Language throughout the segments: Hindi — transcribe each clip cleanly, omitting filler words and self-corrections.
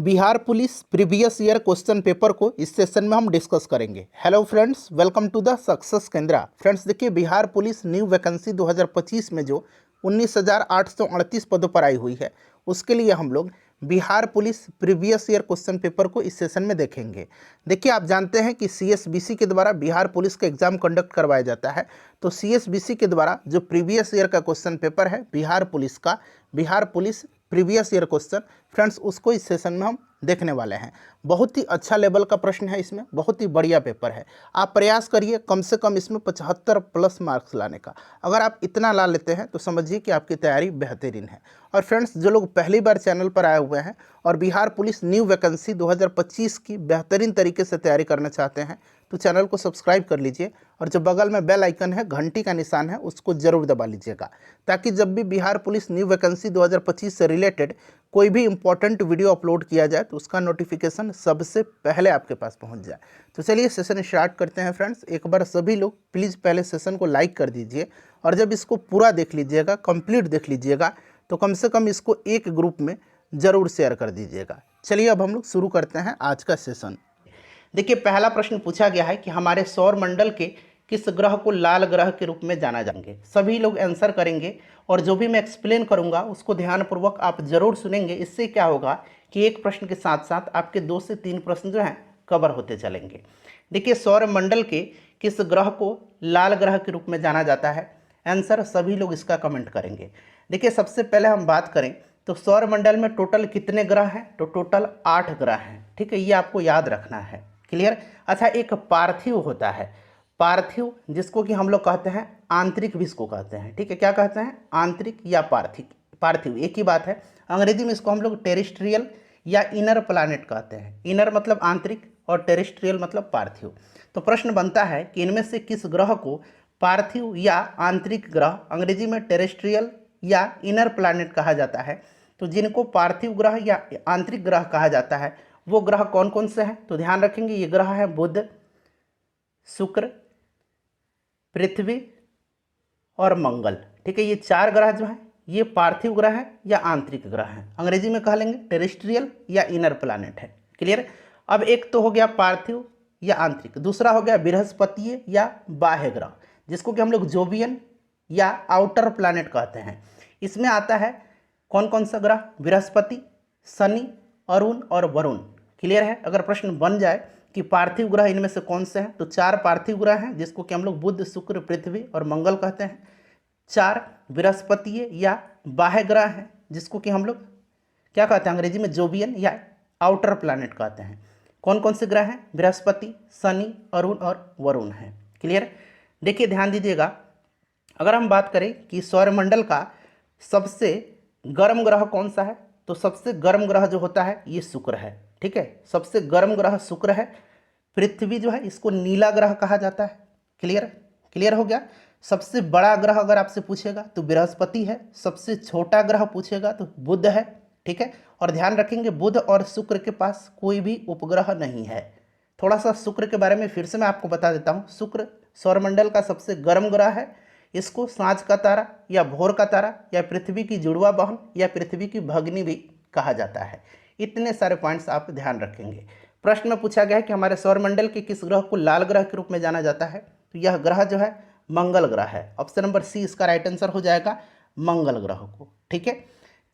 Bihar police previous year question paper को इस सेशन में हम डिस्कस करेंगे। Hello friends, welcome to the success Kendra. Friends देखिए, बिहार पुलिस न्यू वैकेंसी 2025 में जो 19,838 पदों पर आई हुई है, उसके लिए हम लोग Bihar police previous year question paper को इस सेशन में देखेंगे। देखिए, आप जानते हैं कि सीएसबीसी के द्वारा बिहार पुलिस का एग्जाम कंडक्ट करवाया जाता है। तो सीएसबीसी के द्वारा जो प्रीवियस ईयर का क्वेश्चन पेपर है बिहार पुलिस का, Bihar police previous year question, friends उसको इस सेशन में हम देखने वाले हैं। बहुत ही अच्छा लेवल का प्रश्न है, इसमें बहुत ही बढ़िया पेपर है। आप प्रयास करिए कम से कम इसमें 75 प्लस मार्क्स लाने का। अगर आप इतना ला लेते हैं तो समझिए कि आपकी तैयारी बेहतरीन है। और फ्रेंड्स, जो लोग पहली बार चैनल पर आए हुए हैं और बिहार पुलिस न्यू वैकेंसी 2025 की बेहतरीन तरीके से तैयारी करना चाहते हैं तो चैनल को सब्सक्राइब कर लीजिए और जो बगल में बेल आइकन है, घंटी का निशान है, उसको जरूर दबा लीजिएगा, ताकि जब भी बिहार पुलिस न्यू वैकेंसी 2025 से रिलेटेड कोई भी इंपॉर्टेंट वीडियो अपलोड किया जाए तो उसका नोटिफिकेशन सबसे पहले आपके पास पहुंच जाए। तो चलिए सेशन स्टार्ट करते हैं। फ्रेंड्स, एक बार सभी लोग प्लीज़ पहले सेशन को लाइक कर दीजिए और जब इसको पूरा देख लीजिएगा, कंप्लीट देख लीजिएगा, तो कम से कम इसको एक ग्रुप में ज़रूर शेयर कर दीजिएगा। चलिए अब हम लोग शुरू करते हैं आज का सेशन। देखिए, पहला प्रश्न पूछा गया है कि हमारे सौर मंडल के किस ग्रह को लाल ग्रह के रूप में जाना जाएंगे। सभी लोग आंसर करेंगे और जो भी मैं एक्सप्लेन करूंगा उसको ध्यानपूर्वक आप जरूर सुनेंगे। इससे क्या होगा कि एक प्रश्न के साथ साथ आपके 2 से 3 प्रश्न जो हैं कवर होते चलेंगे। देखिए, सौर मंडल के किस ग्रह को लाल ग्रह के रूप में जाना जाता है, आंसर सभी लोग इसका कमेंट करेंगे। देखिए, सबसे पहले हम बात करें तो सौर मंडल में टोटल कितने ग्रह हैं, तो टोटल 8 ग्रह हैं। ठीक है, ये आपको याद रखना है। क्लियर। अच्छा, एक पार्थिव होता है, पार्थिव, जिसको कि हम लोग कहते हैं आंतरिक भी इसको कहते हैं। ठीक है, क्या कहते हैं, आंतरिक या पार्थिव एक ही बात है। अंग्रेजी में इसको हम लोग टेरेस्ट्रियल या इनर प्लैनेट कहते हैं। इनर मतलब आंतरिक और टेरेस्ट्रियल मतलब पार्थिव। तो प्रश्न बनता है कि इनमें से किस ग्रह को पार्थिव या आंतरिक ग्रह, अंग्रेजी में टेरेस्ट्रियल या इनर प्लैनेट कहा जाता है। तो जिनको पार्थिव ग्रह या आंतरिक ग्रह कहा जाता है वो ग्रह कौन कौन से हैं, तो ध्यान रखेंगे ये ग्रह है बुध, शुक्र, पृथ्वी और मंगल। ठीक है, ये 4 ग्रह जो हैं ये पार्थिव ग्रह हैं या आंतरिक ग्रह हैं। अंग्रेजी में कह लेंगे टेरेस्ट्रियल या इनर प्लैनेट है। क्लियर। अब एक तो हो गया पार्थिव या आंतरिक, दूसरा हो गया बृहस्पतीय या बाह्य ग्रह, जिसको कि हम लोग जोवियन या आउटर प्लैनेट कहते हैं। इसमें आता है कौन कौन सा ग्रह, बृहस्पति, शनि, अरुण और वरुण। क्लियर है। अगर प्रश्न बन जाए कि पार्थिव ग्रह इनमें से कौन से हैं, तो 4 पार्थिव ग्रह हैं जिसको कि हम लोग बुध, शुक्र, पृथ्वी और मंगल कहते हैं। 4 बृहस्पतीय या बाह्य ग्रह हैं जिसको कि हम लोग क्या कहते हैं, अंग्रेजी में जोवियन या आउटर प्लैनेट कहते हैं। कौन कौन से ग्रह हैं, बृहस्पति, शनि, अरुण और वरुण हैं। क्लियर। देखिए, ध्यान दीजिएगा, अगर हम बात करें कि सौरमंडल का सबसे गर्म ग्रह कौन सा है, तो सबसे गर्म ग्रह जो होता है ये शुक्र है। ठीक है, सबसे गर्म ग्रह शुक्र है। पृथ्वी जो है इसको नीला ग्रह कहा जाता है। क्लियर हो गया। सबसे बड़ा ग्रह अगर आपसे पूछेगा तो बृहस्पति है, सबसे छोटा ग्रह पूछेगा तो बुध है। ठीक है, और ध्यान रखेंगे बुध और शुक्र के पास कोई भी उपग्रह नहीं है। थोड़ा सा शुक्र के बारे में फिर से मैं आपको बता देता हूँ। शुक्र सौरमंडल का सबसे गर्म ग्रह है। इसको सांझ का तारा या भोर का तारा या पृथ्वी की जुड़वा बहन या पृथ्वी की भगिनी भी कहा जाता है। इतने सारे पॉइंट्स आप ध्यान रखेंगे। प्रश्न में पूछा गया है कि हमारे सौरमंडल के किस ग्रह को लाल ग्रह के रूप में जाना जाता है, तो यह ग्रह जो है मंगल ग्रह है। ऑप्शन नंबर सी इसका राइट आंसर हो जाएगा, मंगल ग्रह को। ठीक है,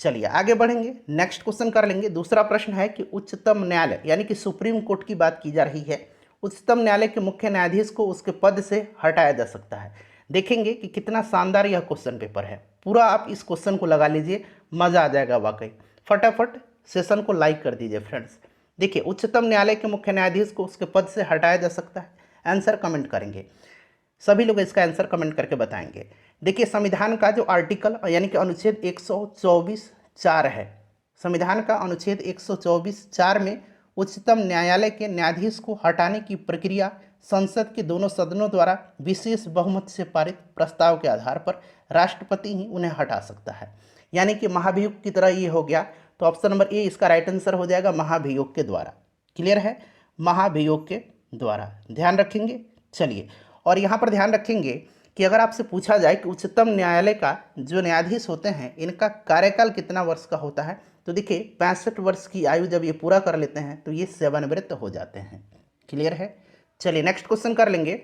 चलिए आगे बढ़ेंगे, नेक्स्ट क्वेश्चन कर लेंगे। दूसरा प्रश्न है कि उच्चतम न्यायालय यानी कि सुप्रीम कोर्ट की बात की जा रही है, उच्चतम न्यायालय के मुख्य न्यायाधीश को उसके पद से हटाया जा सकता है। देखेंगे कि कितना शानदार यह क्वेश्चन पेपर है। पूरा आप इस क्वेश्चन को लगा लीजिए, मज़ा आ जाएगा वाकई। फटाफट सेशन को लाइक कर दीजिए फ्रेंड्स। देखिए, उच्चतम न्यायालय के मुख्य न्यायाधीश को उसके पद से हटाया जा सकता है, आंसर कमेंट करेंगे। सभी लोग इसका आंसर कमेंट करके बताएंगे। देखिए, संविधान का जो आर्टिकल यानी कि अनुच्छेद 124(4) है, संविधान का अनुच्छेद 124(4) में उच्चतम न्यायालय के न्यायाधीश को हटाने की प्रक्रिया संसद के दोनों सदनों द्वारा विशेष बहुमत से पारित प्रस्ताव के आधार पर राष्ट्रपति ही उन्हें हटा सकता है। यानी कि महाभियोग की तरह ये हो गया। तो ऑप्शन नंबर ए इसका राइट आंसर हो जाएगा, महाभियोग के द्वारा। क्लियर है, महाभियोग के द्वारा, ध्यान रखेंगे। चलिए, और यहाँ पर ध्यान रखेंगे कि अगर आपसे पूछा जाए कि उच्चतम न्यायालय का जो न्यायाधीश होते हैं इनका कार्यकाल कितना वर्ष का होता है, तो देखिए 65 वर्ष की आयु जब ये पूरा कर लेते हैं तो ये सेवानिवृत्त हो जाते हैं। क्लियर है। चलिए नेक्स्ट क्वेश्चन कर लेंगे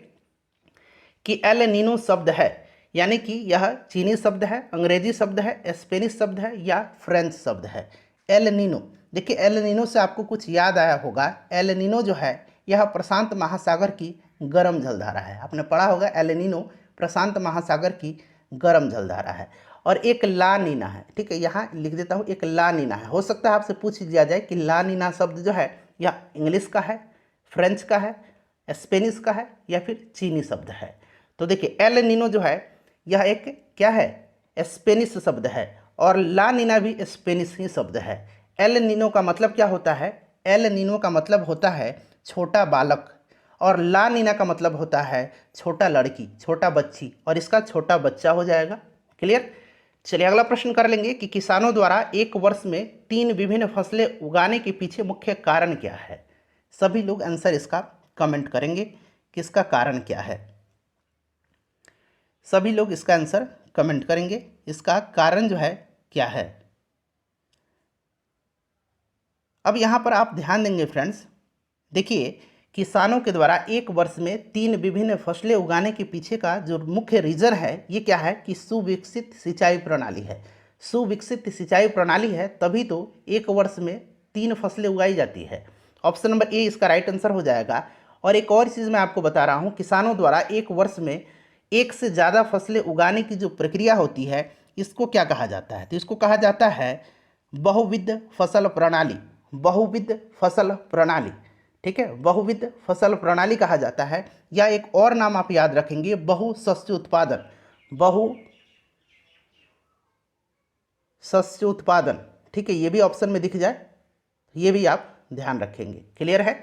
कि एल नीनो शब्द है, यानी कि यह चीनी शब्द है, अंग्रेजी शब्द है, स्पेनिश शब्द है या फ्रेंच शब्द है। एल नीनो, देखिए एल नीनो से आपको कुछ याद आया होगा। एल नीनो जो है यह प्रशांत महासागर की गर्म जलधारा है। आपने पढ़ा होगा एल नीनो प्रशांत महासागर की गर्म जलधारा है। और एक ला नीना है, ठीक है, यहाँ लिख देता हूँ, एक ला नीना है। हो सकता है आपसे पूछ लिया जाए कि ला नीना शब्द जो है यह इंग्लिश का है, फ्रेंच का है, स्पेनिश का है या फिर चीनी शब्द है। तो देखिए एल नीनो जो है यह एक क्या है, स्पेनिश शब्द है और ला नीना भी स्पेनिश ही शब्द है। एल नीनो का मतलब क्या होता है, एल नीनो का मतलब होता है छोटा बालक और ला नीना का मतलब होता है छोटा लड़की, छोटा बच्ची, और इसका छोटा बच्चा हो जाएगा। क्लियर। चलिए अगला प्रश्न कर लेंगे कि किसानों द्वारा एक वर्ष में 3 विभिन्न फसलें उगाने के पीछे मुख्य कारण क्या है। सभी लोग आंसर इसका कमेंट करेंगे कि इसका कारण क्या है। सभी लोग इसका आंसर कमेंट करेंगे, इसका कारण जो है क्या है। अब यहाँ पर आप ध्यान देंगे फ्रेंड्स, देखिए किसानों के द्वारा एक वर्ष में 3 विभिन्न फसलें उगाने के पीछे का जो मुख्य रीज़न है ये क्या है कि सुविकसित सिंचाई प्रणाली है। सुविकसित सिंचाई प्रणाली है तभी तो एक वर्ष में 3 फसलें उगाई जाती है। ऑप्शन नंबर ए इसका राइट आंसर हो जाएगा। और एक और चीज़ मैं आपको बता रहा हूँ, किसानों द्वारा एक वर्ष में एक से ज़्यादा फसलें उगाने की जो प्रक्रिया होती है इसको क्या कहा जाता है, तो इसको कहा जाता है बहुविध फसल प्रणाली। बहुविध फसल प्रणाली, ठीक है, बहुविध फसल प्रणाली कहा जाता है। या एक और नाम आप याद रखेंगे, बहु शस्य उत्पादन। बहु शस्य उत्पादन, ठीक है, ये भी ऑप्शन में दिख जाए, ये भी आप ध्यान रखेंगे। क्लियर है।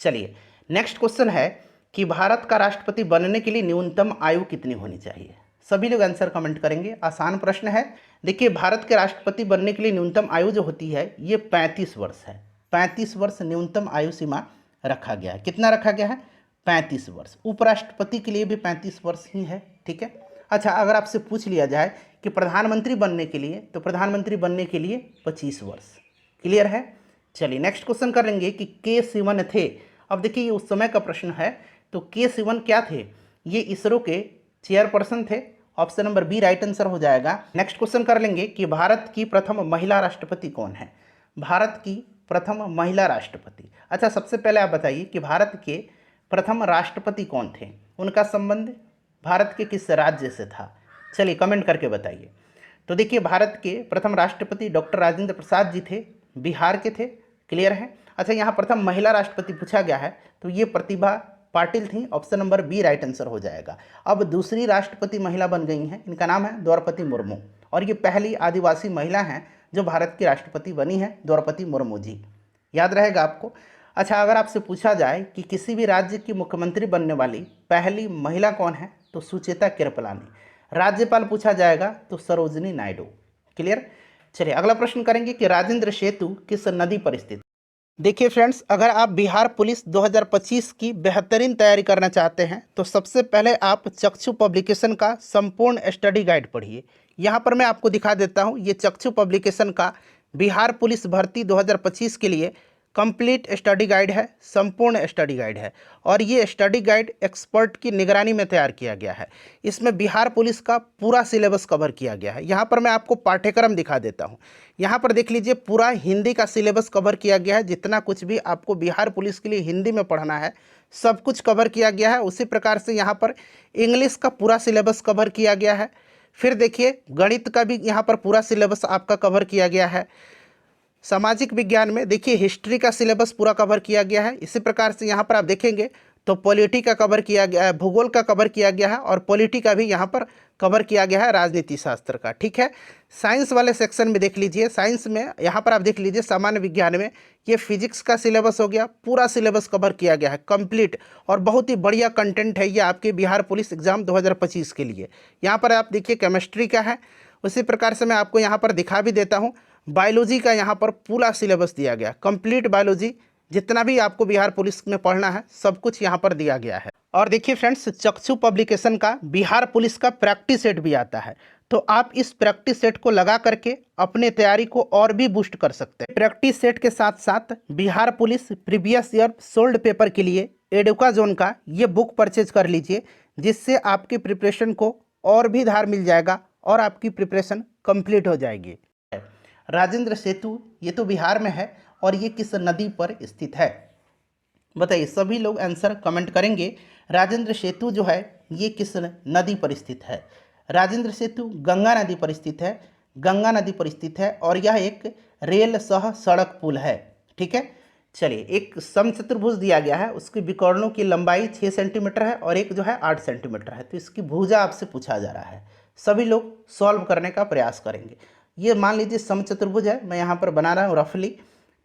चलिए नेक्स्ट क्वेश्चन है कि भारत का राष्ट्रपति बनने के लिए न्यूनतम आयु कितनी होनी चाहिए। सभी लोग आंसर कमेंट करेंगे। आसान प्रश्न है। देखिए भारत के राष्ट्रपति बनने के लिए न्यूनतम आयु जो होती है ये 35 वर्ष है। 35 वर्ष न्यूनतम आयु सीमा रखा गया है। कितना रखा गया है, 35 वर्ष। उपराष्ट्रपति के लिए भी 35 वर्ष ही है, ठीक है। अच्छा अगर आपसे पूछ लिया जाए कि प्रधानमंत्री बनने के लिए, तो प्रधानमंत्री बनने के लिए 25 वर्ष। क्लियर है। चलिए नेक्स्ट क्वेश्चन कर लेंगे कि के सिवन थे। अब देखिए ये उस समय का प्रश्न है, तो के सिवन क्या थे, ये इसरो के चेयरपर्सन थे। Option number B right answer हो जाएगा। नेक्स्ट क्वेश्चन कर लेंगे कि भारत की प्रथम महिला राष्ट्रपति कौन है। भारत की प्रथम महिला राष्ट्रपति, अच्छा सबसे पहले आप बताइए कि भारत के प्रथम राष्ट्रपति कौन थे, उनका संबंध भारत के किस राज्य से था। चलिए कमेंट करके बताइए। तो देखिए भारत के प्रथम राष्ट्रपति डॉक्टर राजेंद्र प्रसाद जी थे, बिहार के थे। क्लियर है। अच्छा यहाँ प्रथम महिला राष्ट्रपति पूछा गया है, तो ये प्रतिभा पाटिल थी। Option number B right answer हो जाएगा। अब दूसरी राष्ट्रपति महिला बन गई हैं, इनका नाम है द्रौपदी मुर्मू, और ये पहली आदिवासी महिला हैं जो भारत की राष्ट्रपति बनी है, द्रौपदी मुर्मू जी। याद रहेगा आपको। अच्छा अगर आपसे पूछा जाए कि किसी भी राज्य की मुख्यमंत्री बनने वाली पहली महिला कौन है, तो सुचेता कृपलानी। राज्यपाल पूछा जाएगा तो सरोजिनी नायडू। क्लियर। चलिए अगला प्रश्न करेंगे कि राजेंद्र सेतु किस नदी पर स्थित। देखिए फ्रेंड्स, अगर आप बिहार पुलिस 2025 की बेहतरीन तैयारी करना चाहते हैं तो सबसे पहले आप चक्षु पब्लिकेशन का संपूर्ण स्टडी गाइड पढ़िए। यहाँ पर मैं आपको दिखा देता हूँ, ये चक्षु पब्लिकेशन का बिहार पुलिस भर्ती 2025 के लिए कंप्लीट स्टडी गाइड है, संपूर्ण स्टडी गाइड है। और ये स्टडी गाइड एक्सपर्ट की निगरानी में तैयार किया गया है। इसमें बिहार पुलिस का पूरा सिलेबस कवर किया गया है। यहाँ पर मैं आपको पाठ्यक्रम दिखा देता हूँ। यहाँ पर देख लीजिए पूरा हिंदी का सिलेबस कवर किया गया है। जितना कुछ भी आपको बिहार पुलिस के लिए हिंदी में पढ़ना है सब कुछ कवर किया गया है। उसी प्रकार से यहाँ पर इंग्लिश का पूरा सिलेबस कवर किया गया है। फिर देखिए गणित का भी यहाँ पर पूरा सिलेबस आपका कवर किया गया है। सामाजिक विज्ञान में देखिए हिस्ट्री का सिलेबस पूरा कवर किया गया है। इसी प्रकार से यहाँ पर आप देखेंगे तो पॉलिटी का कवर किया गया है, भूगोल का कवर किया गया है, और पॉलिटी का भी यहाँ पर कवर किया गया है, राजनीति शास्त्र का। ठीक है। साइंस वाले सेक्शन में देख लीजिए, साइंस में यहाँ पर आप देख लीजिए सामान्य विज्ञान में ये फिजिक्स का सिलेबस हो गया, पूरा सिलेबस कवर किया गया है कंप्लीट, और बहुत ही बढ़िया कंटेंट है ये आपके बिहार पुलिस एग्जाम 2025 के लिए। यहाँ पर आप देखिए केमिस्ट्री का है। उसी प्रकार से मैं आपको यहाँ पर दिखा भी देता हूँ, बायोलॉजी का यहाँ पर पूरा सिलेबस दिया गया, कंप्लीट बायोलॉजी जितना भी आपको बिहार पुलिस में पढ़ना है सब कुछ यहाँ पर दिया गया है। और देखिए फ्रेंड्स, चक्षु पब्लिकेशन का बिहार पुलिस का प्रैक्टिस सेट भी आता है। तो आप इस प्रैक्टिस सेट को लगा करके अपने तैयारी को और भी बूस्ट कर सकते हैं। प्रैक्टिस सेट के साथ साथ Bihar police previous year solved paper के लिए एडुका जोन का ये बुक परचेज कर लीजिए, जिससे आपकी प्रिपरेशन को और भी धार मिल जाएगा और आपकी प्रिपरेशन कंप्लीट हो जाएगी। राजेंद्र सेतु ये तो बिहार में है और ये किस नदी पर स्थित है? बताइए, सभी लोग आंसर कमेंट करेंगे। राजेंद्र सेतु जो है ये किस नदी पर स्थित है? राजेंद्र सेतु गंगा नदी पर स्थित है, गंगा नदी पर स्थित है और यह एक रेल सह सड़क पुल है। ठीक है, चलिए, एक समचतुर्भुज दिया गया है, उसकी विकर्णों की लंबाई 6 सेंटीमीटर है और एक जो है 8 सेंटीमीटर है। तो इसकी भुजा आपसे पूछा जा रहा है, सभी लोग सॉल्व करने का प्रयास करेंगे। ये मान लीजिए समचतुर्भुज है, मैं यहाँ पर बना रहा हूँ रफली।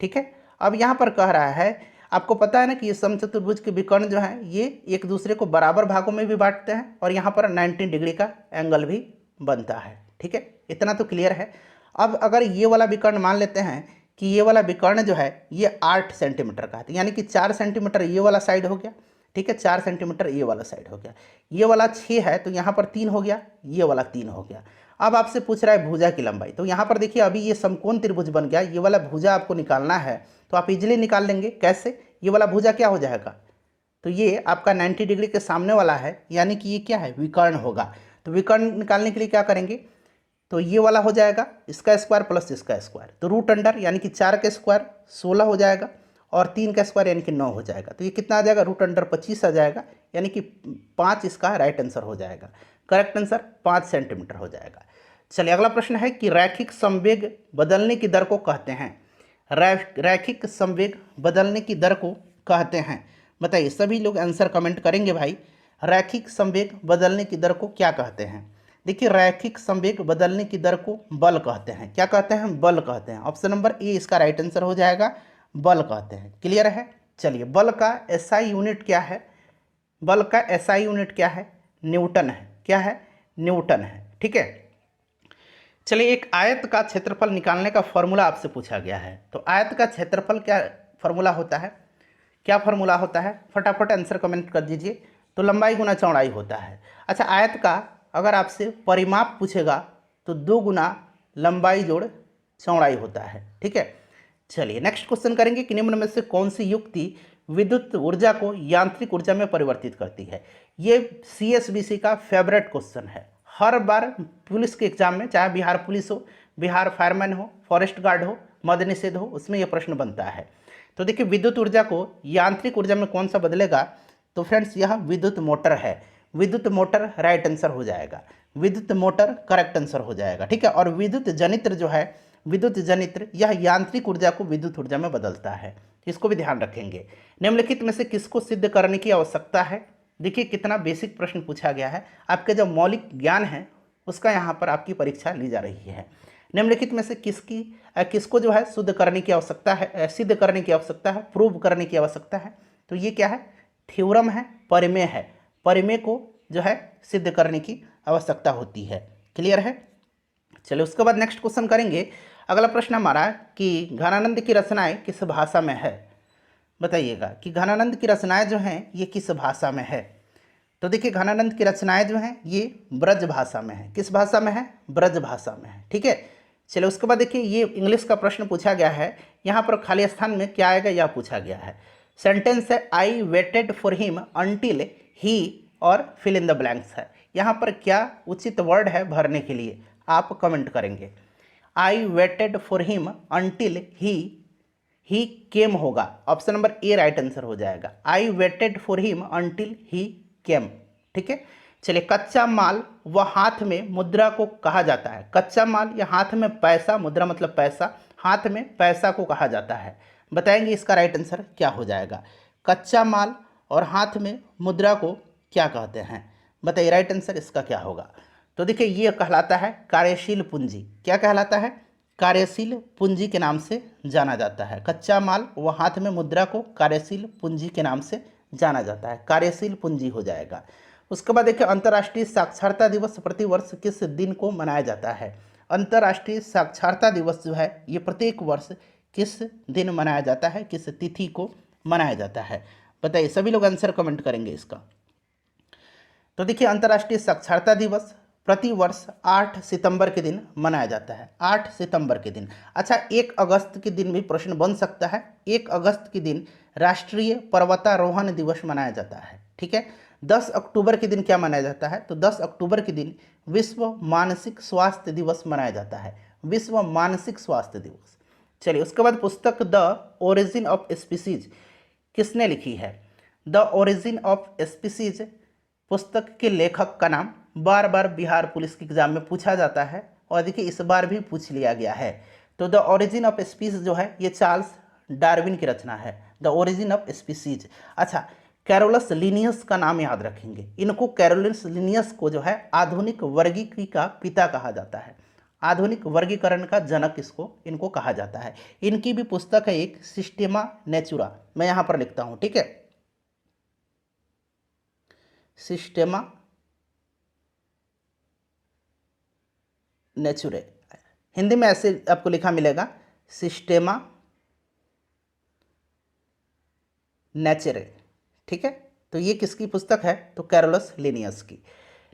ठीक है, अब यहाँ पर कह रहा है, आपको पता है ना कि ये समचतुर्भुज के विकर्ण जो हैं ये एक दूसरे को बराबर भागों में भी बांटते हैं और यहाँ पर 90 डिग्री का एंगल भी बनता है। ठीक है, इतना तो क्लियर है। अब अगर ये वाला विकर्ण मान लेते हैं कि ये वाला विकर्ण जो है ये 8 सेंटीमीटर का है, यानी कि 4 सेंटीमीटर ये वाला साइड हो गया। ठीक है, 4 सेंटीमीटर ये वाला साइड हो गया, ये वाला 6 है तो यहाँ पर 3 हो गया, ये वाला 3 हो गया। अब आपसे पूछ रहा है भुजा की लंबाई, तो यहाँ पर देखिए अभी ये समकोण त्रिभुज बन गया, ये वाला भुजा आपको निकालना है तो आप इजीली निकाल लेंगे। कैसे? ये वाला भुजा क्या हो जाएगा, तो ये आपका 90 डिग्री के सामने वाला है, यानी कि ये क्या है, विकर्ण होगा। तो विकर्ण निकालने के लिए क्या करेंगे, तो ये वाला हो जाएगा इसका स्क्वायर प्लस इसका स्क्वायर, तो रूट अंडर यानी कि 4 का स्क्वायर 16 हो जाएगा और 3 का स्क्वायर यानी कि 9 हो जाएगा। तो ये कितना आ जाएगा, रूट अंडर 25 आ जाएगा, यानी कि 5 इसका राइट आंसर हो जाएगा। करेक्ट आंसर 5 सेंटीमीटर हो जाएगा। चलिए, अगला प्रश्न है कि रैखिक संवेग बदलने की दर को कहते हैं। रैखिक संवेग बदलने की दर को कहते हैं। बताइए, सभी लोग आंसर कमेंट करेंगे भाई। रैखिक संवेग बदलने की दर को क्या कहते हैं? देखिए, रैखिक संवेग बदलने की दर को बल कहते हैं। क्या कहते हैं? बल कहते हैं। ऑप्शन नंबर ए इसका राइट आंसर हो जाएगा, बल कहते हैं। क्लियर है? चलिए, बल का एसआई यूनिट क्या है? बल का एसआई यूनिट क्या है? न्यूटन है। क्या है? न्यूटन है। ठीक है, चलिए, एक आयत का क्षेत्रफल निकालने का फॉर्मूला आपसे पूछा गया है। तो आयत का क्षेत्रफल क्या फॉर्मूला होता है? क्या फॉर्मूला होता है? फटाफट आंसर कमेंट कर दीजिए। तो लंबाई गुना चौड़ाई होता है। अच्छा, आयत का अगर आपसे परिमाप पूछेगा तो 2 गुना लंबाई जोड़ चौड़ाई होता है। ठीक है, चलिए नेक्स्ट क्वेश्चन करेंगे कि निम्न में से कौन सी युक्ति विद्युत ऊर्जा को यांत्रिक ऊर्जा में परिवर्तित करती है? ये CSBC का फेवरेट क्वेश्चन है। हर बार पुलिस के एग्जाम में, चाहे बिहार पुलिस हो, बिहार फायरमैन हो, फॉरेस्ट गार्ड हो, मद निषेध हो, उसमें यह प्रश्न बनता है। तो देखिए, विद्युत ऊर्जा को यांत्रिक ऊर्जा में कौन सा बदलेगा? तो फ्रेंड्स, यह विद्युत मोटर है। विद्युत मोटर राइट आंसर हो जाएगा, विद्युत मोटर करेक्ट आंसर हो जाएगा। ठीक है, और विद्युत जनित्र जो है, विद्युत जनित्र यह यांत्रिक ऊर्जा को विद्युत ऊर्जा में बदलता है। इसको भी ध्यान रखेंगे। निम्नलिखित में से किसको सिद्ध करने की आवश्यकता है? देखिए, कितना बेसिक प्रश्न पूछा गया है। आपके जो मौलिक ज्ञान है उसका यहाँ पर आपकी परीक्षा ली जा रही है। निम्नलिखित में से किसको जो है शुद्ध करने की आवश्यकता है, सिद्ध करने की आवश्यकता है, प्रूव करने की आवश्यकता है? तो ये क्या है? थ्योरम है, परिमेय है। परिमेय को जो है सिद्ध करने की आवश्यकता होती है। क्लियर है? चलिए, उसके बाद नेक्स्ट क्वेश्चन करेंगे। अगला प्रश्न हमारा कि घनानंद की रचनाएं किस भाषा में है? बताइएगा कि घनानंद की रचनाएं जो हैं ये किस भाषा में है? तो देखिए, घनानंद की रचनाएं जो हैं ये ब्रज भाषा में है। किस भाषा में है? ब्रज भाषा में है। ठीक है, चलिए, उसके बाद देखिए, ये इंग्लिश का प्रश्न पूछा गया है। यहाँ पर खाली स्थान में क्या आएगा यह पूछा गया है। सेंटेंस है आई वेटेड फॉर हिम अंटिल ही और फिल इन द ब्लैंक्स है। यहाँ पर क्या उचित वर्ड है भरने के लिए? आप कमेंट करेंगे। I waited for him until he came होगा। Option number a right answer हो जाएगा। I waited for him until he came. ठीक है, चलिए, कच्चा माल व हाथ में मुद्रा को कहा जाता है। कच्चा माल या हाथ में पैसा, मुद्रा मतलब पैसा, हाथ में पैसा को कहा जाता है। बताएंगे इसका राइट आंसर क्या हो जाएगा? कच्चा माल और हाथ में मुद्रा को क्या कहते हैं? बताइए, राइट आंसर इसका क्या होगा? तो देखिए, ये कहलाता है कार्यशील पूंजी। क्या कहलाता है? कार्यशील पूंजी के नाम से जाना जाता है। कच्चा माल व हाथ में मुद्रा को कार्यशील पूंजी के नाम से जाना जाता है, कार्यशील पूंजी हो जाएगा। उसके बाद देखिए, अंतर्राष्ट्रीय साक्षरता दिवस प्रतिवर्ष किस दिन को मनाया जाता है? अंतर्राष्ट्रीय साक्षरता दिवस जो है ये प्रत्येक वर्ष किस दिन मनाया जाता है, किस तिथि को मनाया जाता है? बताइए, सभी लोग आंसर कमेंट करेंगे इसका। तो देखिए, अंतर्राष्ट्रीय साक्षरता दिवस प्रतिवर्ष 8 सितंबर के दिन मनाया जाता है, 8 सितंबर के दिन। अच्छा, 1 अगस्त के दिन भी प्रश्न बन सकता है। 1 अगस्त के दिन राष्ट्रीय पर्वतारोहण दिवस मनाया जाता है, ठीक है। 10 अक्टूबर के दिन क्या मनाया जाता है, तो 10 अक्टूबर के दिन विश्व मानसिक स्वास्थ्य दिवस मनाया जाता है, विश्व मानसिक स्वास्थ्य दिवस। चलिए, उसके बाद पुस्तक द ओरिजिन ऑफ स्पीसीज किसने लिखी है? द ओरिजिन ऑफ स्पीसीज पुस्तक के लेखक का नाम बार बार बिहार पुलिस के एग्जाम में पूछा जाता है, और देखिए इस बार भी पूछ लिया गया है। तो द ओरिजिन ऑफ स्पीसीज जो है ये चार्ल्स डार्विन की रचना है, द ओरिजिन ऑफ स्पीसीज। अच्छा, कैरोलस लिनियस का नाम याद रखेंगे। इनको कैरोलस लिनियस को जो है आधुनिक वर्गीकरण का पिता कहा जाता है, आधुनिक वर्गीकरण का जनक इनको कहा जाता है। इनकी भी पुस्तक है एक, सिस्टेमा नेचुरा, मैं यहाँ पर लिखता हूँ, ठीक है, सिस्टेमा नेचुरे, हिंदी में ऐसे आपको लिखा मिलेगा, सिस्टेमा नेचुरे, ठीक है। तो ये किसकी पुस्तक है? तो कैरोलस लिनियस की।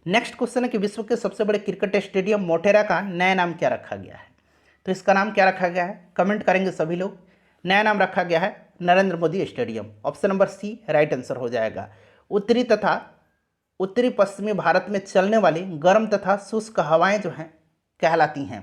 नेक्स्ट क्वेश्चन है कि विश्व के सबसे बड़े क्रिकेट स्टेडियम मोटेरा का नया नाम क्या रखा गया है? तो इसका नाम क्या रखा गया है? कमेंट करेंगे सभी लोग। नया नाम रखा गया है Narendra Modi stadium. Option number C right answer हो जाएगा। उत्तरी तथा उत्तरी पश्चिमी भारत में चलने वाली गर्म तथा शुष्क हवाएं जो हैं कहलाती हैं।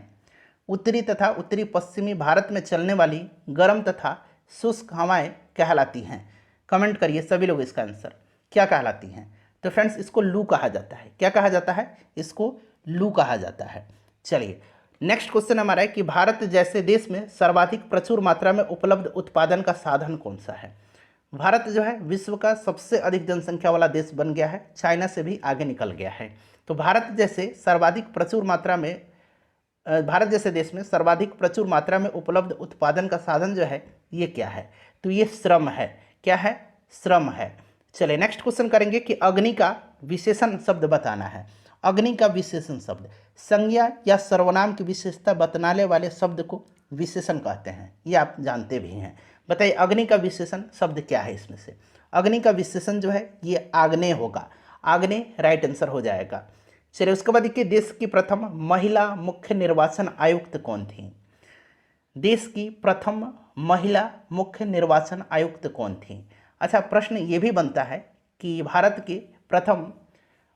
उत्तरी तथा उत्तरी पश्चिमी भारत में चलने वाली गर्म तथा शुष्क हवाएं कहलाती हैं। कमेंट करिए सभी लोग इसका आंसर, क्या कहलाती हैं? तो फ्रेंड्स इसको लू कहा जाता है। क्या कहा जाता है? इसको लू कहा जाता है। चलिए, नेक्स्ट क्वेश्चन हमारा है कि भारत जैसे देश में सर्वाधिक प्रचुर मात्रा में उपलब्ध उत्पादन का साधन कौन सा है? भारत जो है विश्व का सबसे अधिक जनसंख्या वाला देश बन गया है, चाइना से भी आगे निकल गया है। तो भारत जैसे देश में सर्वाधिक प्रचुर मात्रा में उपलब्ध उत्पादन का साधन जो है ये क्या है? तो ये श्रम है। क्या है? श्रम है। चलिए, नेक्स्ट क्वेश्चन करेंगे कि अग्नि का विशेषण शब्द बताना है। अग्नि का विशेषण शब्द, संज्ञा या सर्वनाम की विशेषता बतलाने वाले शब्द को विशेषण कहते हैं, ये आप जानते भी हैं। बताइए अग्नि का विशेषण शब्द क्या है इसमें से? अग्नि का विशेषण जो है ये आग्नेय होगा, आग्नेय राइट आंसर हो जाएगा। चलिए, उसके बाद देखिए देश की प्रथम महिला मुख्य निर्वाचन आयुक्त कौन थी? देश की प्रथम महिला मुख्य निर्वाचन आयुक्त कौन थी? अच्छा, प्रश्न ये भी बनता है कि भारत के प्रथम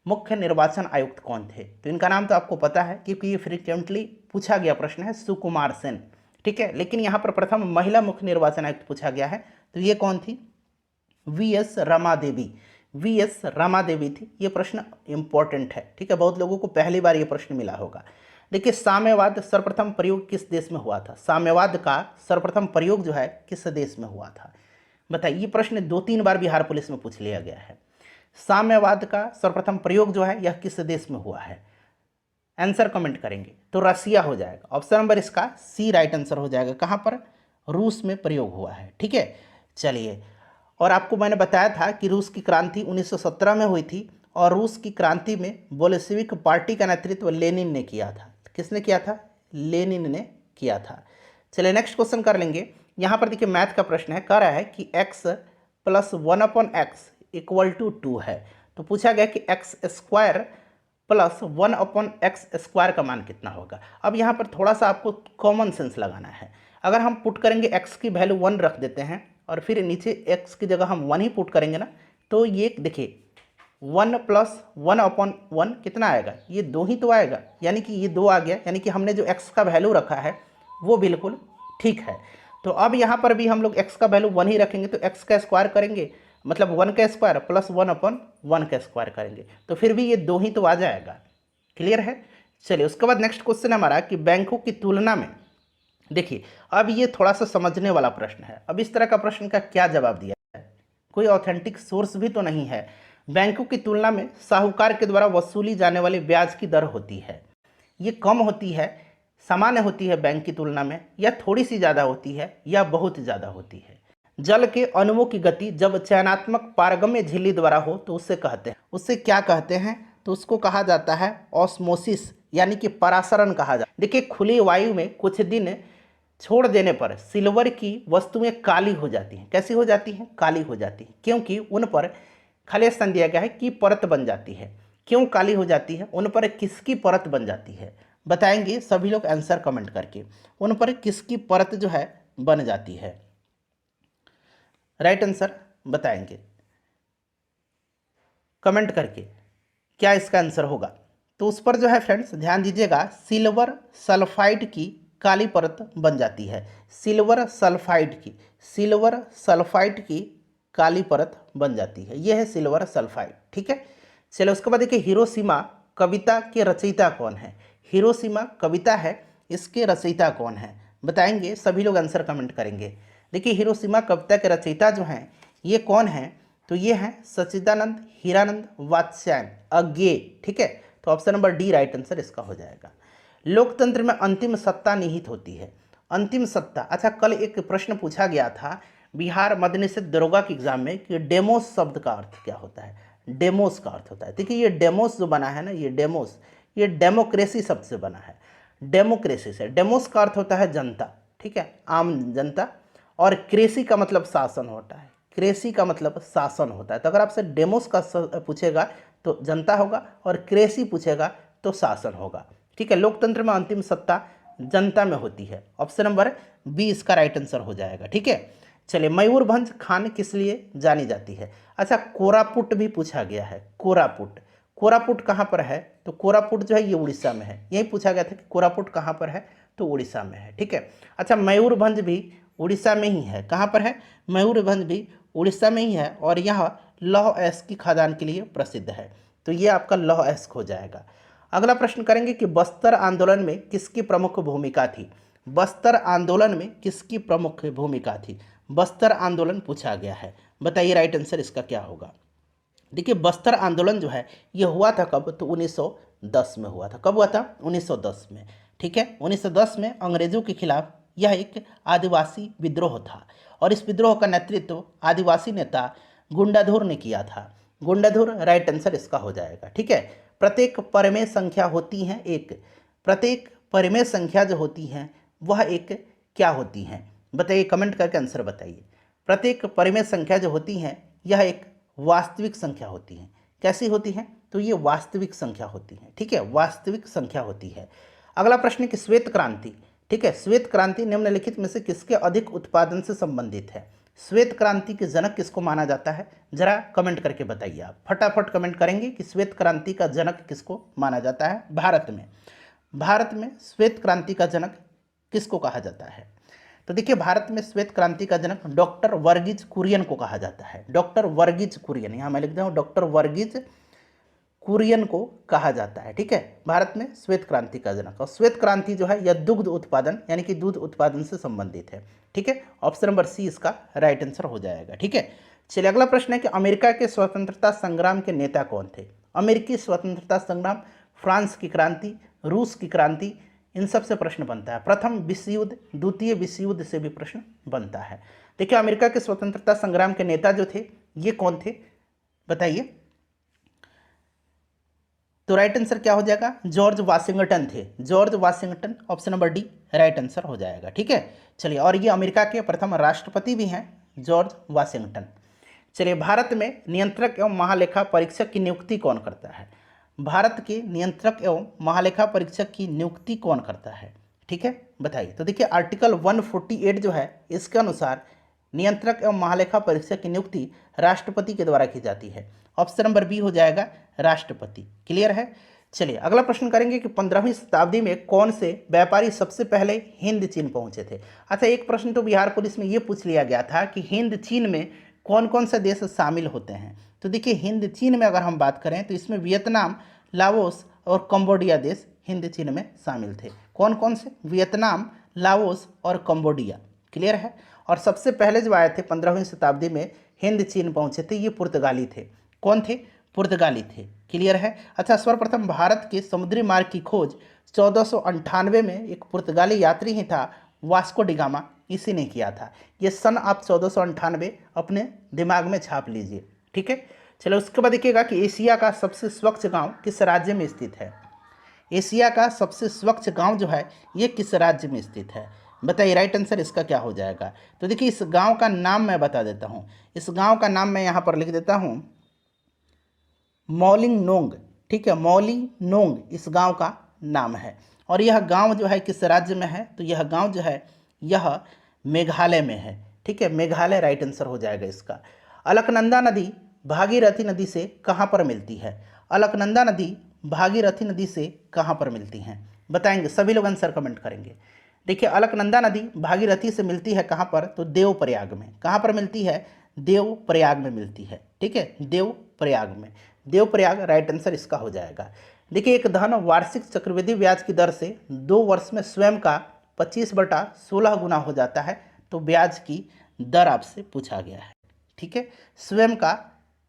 मुख्य निर्वाचन आयुक्त कौन थे? तो इनका नाम तो आपको पता है क्योंकि ये फ्रीक्वेंटली पूछा गया प्रश्न है, सुकुमार सेन, ठीक है। लेकिन यहाँ पर प्रथम महिला मुख्य निर्वाचन आयुक्त पूछा गया है, तो ये कौन थी? वीएस रमा देवी, वीएस रमा देवी थी। ये प्रश्न इंपॉर्टेंट है, ठीक है, बहुत लोगों को पहली बार ये प्रश्न मिला होगा। देखिए, साम्यवाद सर्वप्रथम प्रयोग किस देश में हुआ था? साम्यवाद का सर्वप्रथम प्रयोग जो है किस देश में हुआ था? बताइए, ये प्रश्न 2-3 बार बिहार पुलिस में पूछ लिया गया है। साम्यवाद का सर्वप्रथम प्रयोग जो है यह किस देश में हुआ है? आंसर कमेंट करेंगे तो रसिया हो जाएगा। ऑप्शन नंबर इसका सी राइट आंसर हो जाएगा। कहाँ पर? रूस में प्रयोग हुआ है, ठीक है। चलिए, और आपको मैंने बताया था कि रूस की क्रांति 1917 में हुई थी, और रूस की क्रांति में बोल्शेविक पार्टी का नेतृत्व लेनिन ने किया था। किसने किया था? लेनिन ने किया था। चलिए, नेक्स्ट क्वेश्चन कर लेंगे। यहाँ पर देखिए मैथ का प्रश्न है, कह रहा है कि x + 1/x = 2 है। तो पूछा गया कि x² + 1/x² का मान कितना होगा? अब यहाँ पर थोड़ा सा आपको कॉमन सेंस लगाना है। अगर हम पुट करेंगे x की वैल्यू 1 रख देते हैं और फिर नीचे x की जगह हम 1 ही पुट करेंगे ना, तो ये देखिए 1 + 1/1 कितना आएगा? ये 2 ही तो आएगा, यानी कि ये 2 आ गया, यानी कि हमने जो x का वैल्यू रखा है वो बिल्कुल ठीक है। तो अब यहाँ पर भी हम लोग x का वैल्यू 1 ही रखेंगे, तो x का स्क्वायर करेंगे, मतलब 1 का स्क्वायर + 1/1 का स्क्वायर करेंगे, तो फिर भी ये 2 ही तो आ जाएगा। क्लियर है? चलिए, उसके बाद नेक्स्ट क्वेश्चन हमारा कि बैंकों की तुलना में, देखिए अब ये थोड़ा सा समझने वाला प्रश्न है। अब इस तरह का प्रश्न का क्या जवाब दिया है? कोई ऑथेंटिक सोर्स भी तो नहीं है। बैंकों की तुलना में साहूकार के द्वारा वसूली जाने वाली ब्याज की दर होती है, ये कम होती है, सामान्य होती है बैंक की तुलना में, या थोड़ी सी ज़्यादा होती है, या बहुत ज़्यादा होती है। जल के अणुओं की गति जब चयनात्मक पारगम्य झिल्ली द्वारा हो तो उससे क्या कहते हैं? तो उसको कहा जाता है ऑस्मोसिस, यानी कि परासरण कहा जाता है। देखिए, खुली वायु में कुछ दिन छोड़ देने पर सिल्वर की वस्तुएं काली हो जाती हैं। कैसी हो जाती हैं? काली हो जाती हैं, क्योंकि उन पर खाली स्थान दिया गया है कि परत बन जाती है। क्यों काली हो जाती है, उन पर किसकी परत बन जाती है, बताएंगे सभी लोग आंसर कमेंट करके। उन पर किसकी परत जो है बन जाती है, राइट आंसर बताएंगे कमेंट करके क्या इसका आंसर होगा। तो उस पर जो है फ्रेंड्स ध्यान दीजिएगा, सिल्वर सल्फाइड की काली परत बन जाती है। सिल्वर सल्फाइड की काली परत बन जाती है, यह है सिल्वर सल्फाइड। ठीक है, चलो उसके बाद देखिए हिरोशिमा कविता के रचयिता कौन है। हिरोशिमा कविता है, इसके रचयिता कौन है, बताएंगे सभी लोग आंसर कमेंट करेंगे। देखिए हिरोशिमा कविता के रचयिता जो हैं ये कौन हैं, तो ये हैं सच्चिदानंद हीरानंद वात्स्यायन अज्ञे। ठीक है, तो option number D right answer इसका हो जाएगा। लोकतंत्र में अंतिम सत्ता निहित होती है। अंतिम सत्ता, अच्छा कल एक प्रश्न पूछा गया था बिहार मद्य निषेध दरोगा के एग्जाम में कि डेमोस शब्द का अर्थ क्या होता है। डेमोस का अर्थ होता है, देखिए ये डेमोस जो बना है ना, ये डेमोस, ये डेमोक्रेसी शब्द से बना है, डेमोक्रेसी से। डेमोस का अर्थ होता है जनता, ठीक है, आम जनता, और क्रेसी का मतलब शासन होता है। क्रेसी का मतलब शासन होता है। तो अगर आपसे डेमोस का पूछेगा तो जनता होगा, और क्रेसी पूछेगा तो शासन होगा। ठीक है, लोकतंत्र में अंतिम सत्ता जनता में होती है। ऑप्शन नंबर बी इसका राइट आंसर हो जाएगा। ठीक है, चलिए मयूरभंज खान किस लिए जानी जाती है। अच्छा कोरापुट भी पूछा गया है। कोरापुट कहाँ पर है, तो कोरापुट जो है ये उड़ीसा में है। यही पूछा गया था कि कोरापुट कहाँ पर है, तो उड़ीसा में है। ठीक है, अच्छा मयूरभंज भी उड़ीसा में ही है। कहाँ पर है, मयूरभंज भी उड़ीसा में ही है, और यह लौह अयस्क की खदान के लिए प्रसिद्ध है। तो ये आपका लौह अयस्क हो जाएगा। अगला प्रश्न करेंगे कि बस्तर आंदोलन में किसकी प्रमुख भूमिका थी। बस्तर आंदोलन में किसकी प्रमुख भूमिका थी, बस्तर आंदोलन पूछा गया है, बताइए राइट आंसर इसका क्या होगा। देखिए बस्तर आंदोलन जो है ये हुआ था कब, तो 1910 में हुआ था। कब हुआ था, 1910 में। ठीक है, 1910 में अंग्रेजों के खिलाफ यह एक आदिवासी विद्रोह था, और इस विद्रोह का नेतृत्व आदिवासी नेता गुंडाधुर ने किया था। गुंडाधुर राइट आंसर इसका हो जाएगा। ठीक है, प्रत्येक परिमेय संख्या होती हैं एक, प्रत्येक परिमेय संख्या जो होती हैं वह एक क्या होती हैं, बताइए कमेंट करके आंसर बताइए। प्रत्येक परिमेय संख्या जो होती हैं यह एक वास्तविक संख्या होती हैं। कैसी होती हैं, तो ये वास्तविक संख्या होती हैं। ठीक है, वास्तविक संख्या होती है। अगला प्रश्न कि श्वेत क्रांति, ठीक है, श्वेत क्रांति निम्नलिखित में से किसके अधिक उत्पादन से संबंधित है। श्वेत क्रांति के जनक किसको माना जाता है, जरा कमेंट करके बताइए। आप फटाफट कमेंट करेंगे कि श्वेत क्रांति का जनक किसको माना जाता है भारत में। भारत में श्वेत क्रांति का जनक किसको कहा जाता है, तो देखिए भारत में श्वेत क्रांति का जनक डॉक्टर वर्गीज कुरियन को कहा जाता है। डॉक्टर वर्गीज कुरियन, यहाँ मैं लिख रहा हूँ डॉक्टर वर्गीज कुरियन को कहा जाता है। ठीक है, भारत में श्वेत क्रांति का जनक। और श्वेत क्रांति जो है यह दुग्ध उत्पादन यानी कि दूध उत्पादन से संबंधित है। ठीक है, ऑप्शन नंबर सी इसका राइट आंसर हो जाएगा। ठीक है, चलिए अगला प्रश्न है कि अमेरिका के स्वतंत्रता संग्राम के नेता कौन थे। अमेरिकी स्वतंत्रता संग्राम, फ्रांस की क्रांति, रूस की क्रांति, इन सब से प्रश्न बनता है। प्रथम विश्व युद्ध, द्वितीय विश्व युद्ध से भी प्रश्न बनता है। देखिए अमेरिका के स्वतंत्रता संग्राम के नेता जो थे ये कौन थे, बताइए। तो राइट आंसर क्या हो जाएगा, जॉर्ज वाशिंगटन थे। George Washington, option number D right answer हो जाएगा। ठीक है, चलिए और ये अमेरिका के प्रथम राष्ट्रपति भी हैं, जॉर्ज वाशिंगटन। चलिए भारत में नियंत्रक एवं महालेखा परीक्षक की नियुक्ति कौन करता है। भारत के नियंत्रक एवं महालेखा परीक्षक की नियुक्ति कौन करता है, ठीक है बताइए। तो देखिए आर्टिकल 148 जो है इसके अनुसार नियंत्रक एवं महालेखा परीक्षक की नियुक्ति राष्ट्रपति के द्वारा की जाती है। ऑप्शन नंबर बी हो जाएगा राष्ट्रपति। क्लियर है। चलिए अगला प्रश्न करेंगे कि 15वीं शताब्दी में कौन से व्यापारी सबसे पहले हिंद चीन पहुंचे थे। अच्छा एक प्रश्न तो बिहार पुलिस में ये पूछ लिया गया था कि हिंद चीन में कौन कौन से देश शामिल होते हैं। तो देखिए हिंद चीन में अगर हम बात करें तो इसमें वियतनाम, लाओस और कंबोडिया देश हिंद चीन में शामिल थे। कौन कौन से, वियतनाम, लाओस और कंबोडिया। क्लियर है। और सबसे पहले जो आए थे 15वीं शताब्दी में हिंद चीन पहुंचे थे ये पुर्तगाली थे। कौन थे, पुर्तगाली थे। क्लियर है। अच्छा सर्वप्रथम भारत के समुद्री मार्ग की खोज 1498 में एक पुर्तगाली यात्री ही था, वास्को डिगामा, इसी ने किया था। ये सन आप 1498 अपने दिमाग में छाप लीजिए। ठीक है। चलो उसके बाद देखिएगा कि एशिया का सबसे स्वच्छ गांव किस राज्य में स्थित है। एशिया का सबसे स्वच्छ गांव जो है ये किस राज्य में स्थित है, बताइए राइट आंसर इसका क्या हो जाएगा। तो देखिए इस गांव का नाम मैं बता देता हूँ। इस गांव का नाम मैं यहाँ पर लिख देता हूँ, मौलिंग नोंग। ठीक है, मौली नोंग इस गांव का नाम है। और यह गांव जो है किस राज्य में है, तो यह गांव जो है यह मेघालय में है। ठीक है, मेघालय राइट आंसर हो जाएगा इसका। अलकनंदा नदी भागीरथी नदी से कहाँ पर मिलती है? अलकनंदा नदी भागीरथी नदी से कहाँ पर मिलती हैं? बताएंगे, सभी लोग आंसर कमेंट करेंगे। देखिए, अलकनंदा नदी भागीरथी से मिलती है कहाँ पर, तो देवप्रयाग में। कहाँ पर मिलती है? देवप्रयाग में मिलती है। ठीक है, देवप्रयाग में। देवप्रयाग राइट आंसर इसका हो जाएगा। देखिए, एक धन वार्षिक चक्रवृद्धि ब्याज की दर से 2 वर्ष में स्वयं का 25/16 गुना हो जाता है, तो ब्याज की दर आपसे पूछा गया है। ठीक है, स्वयं का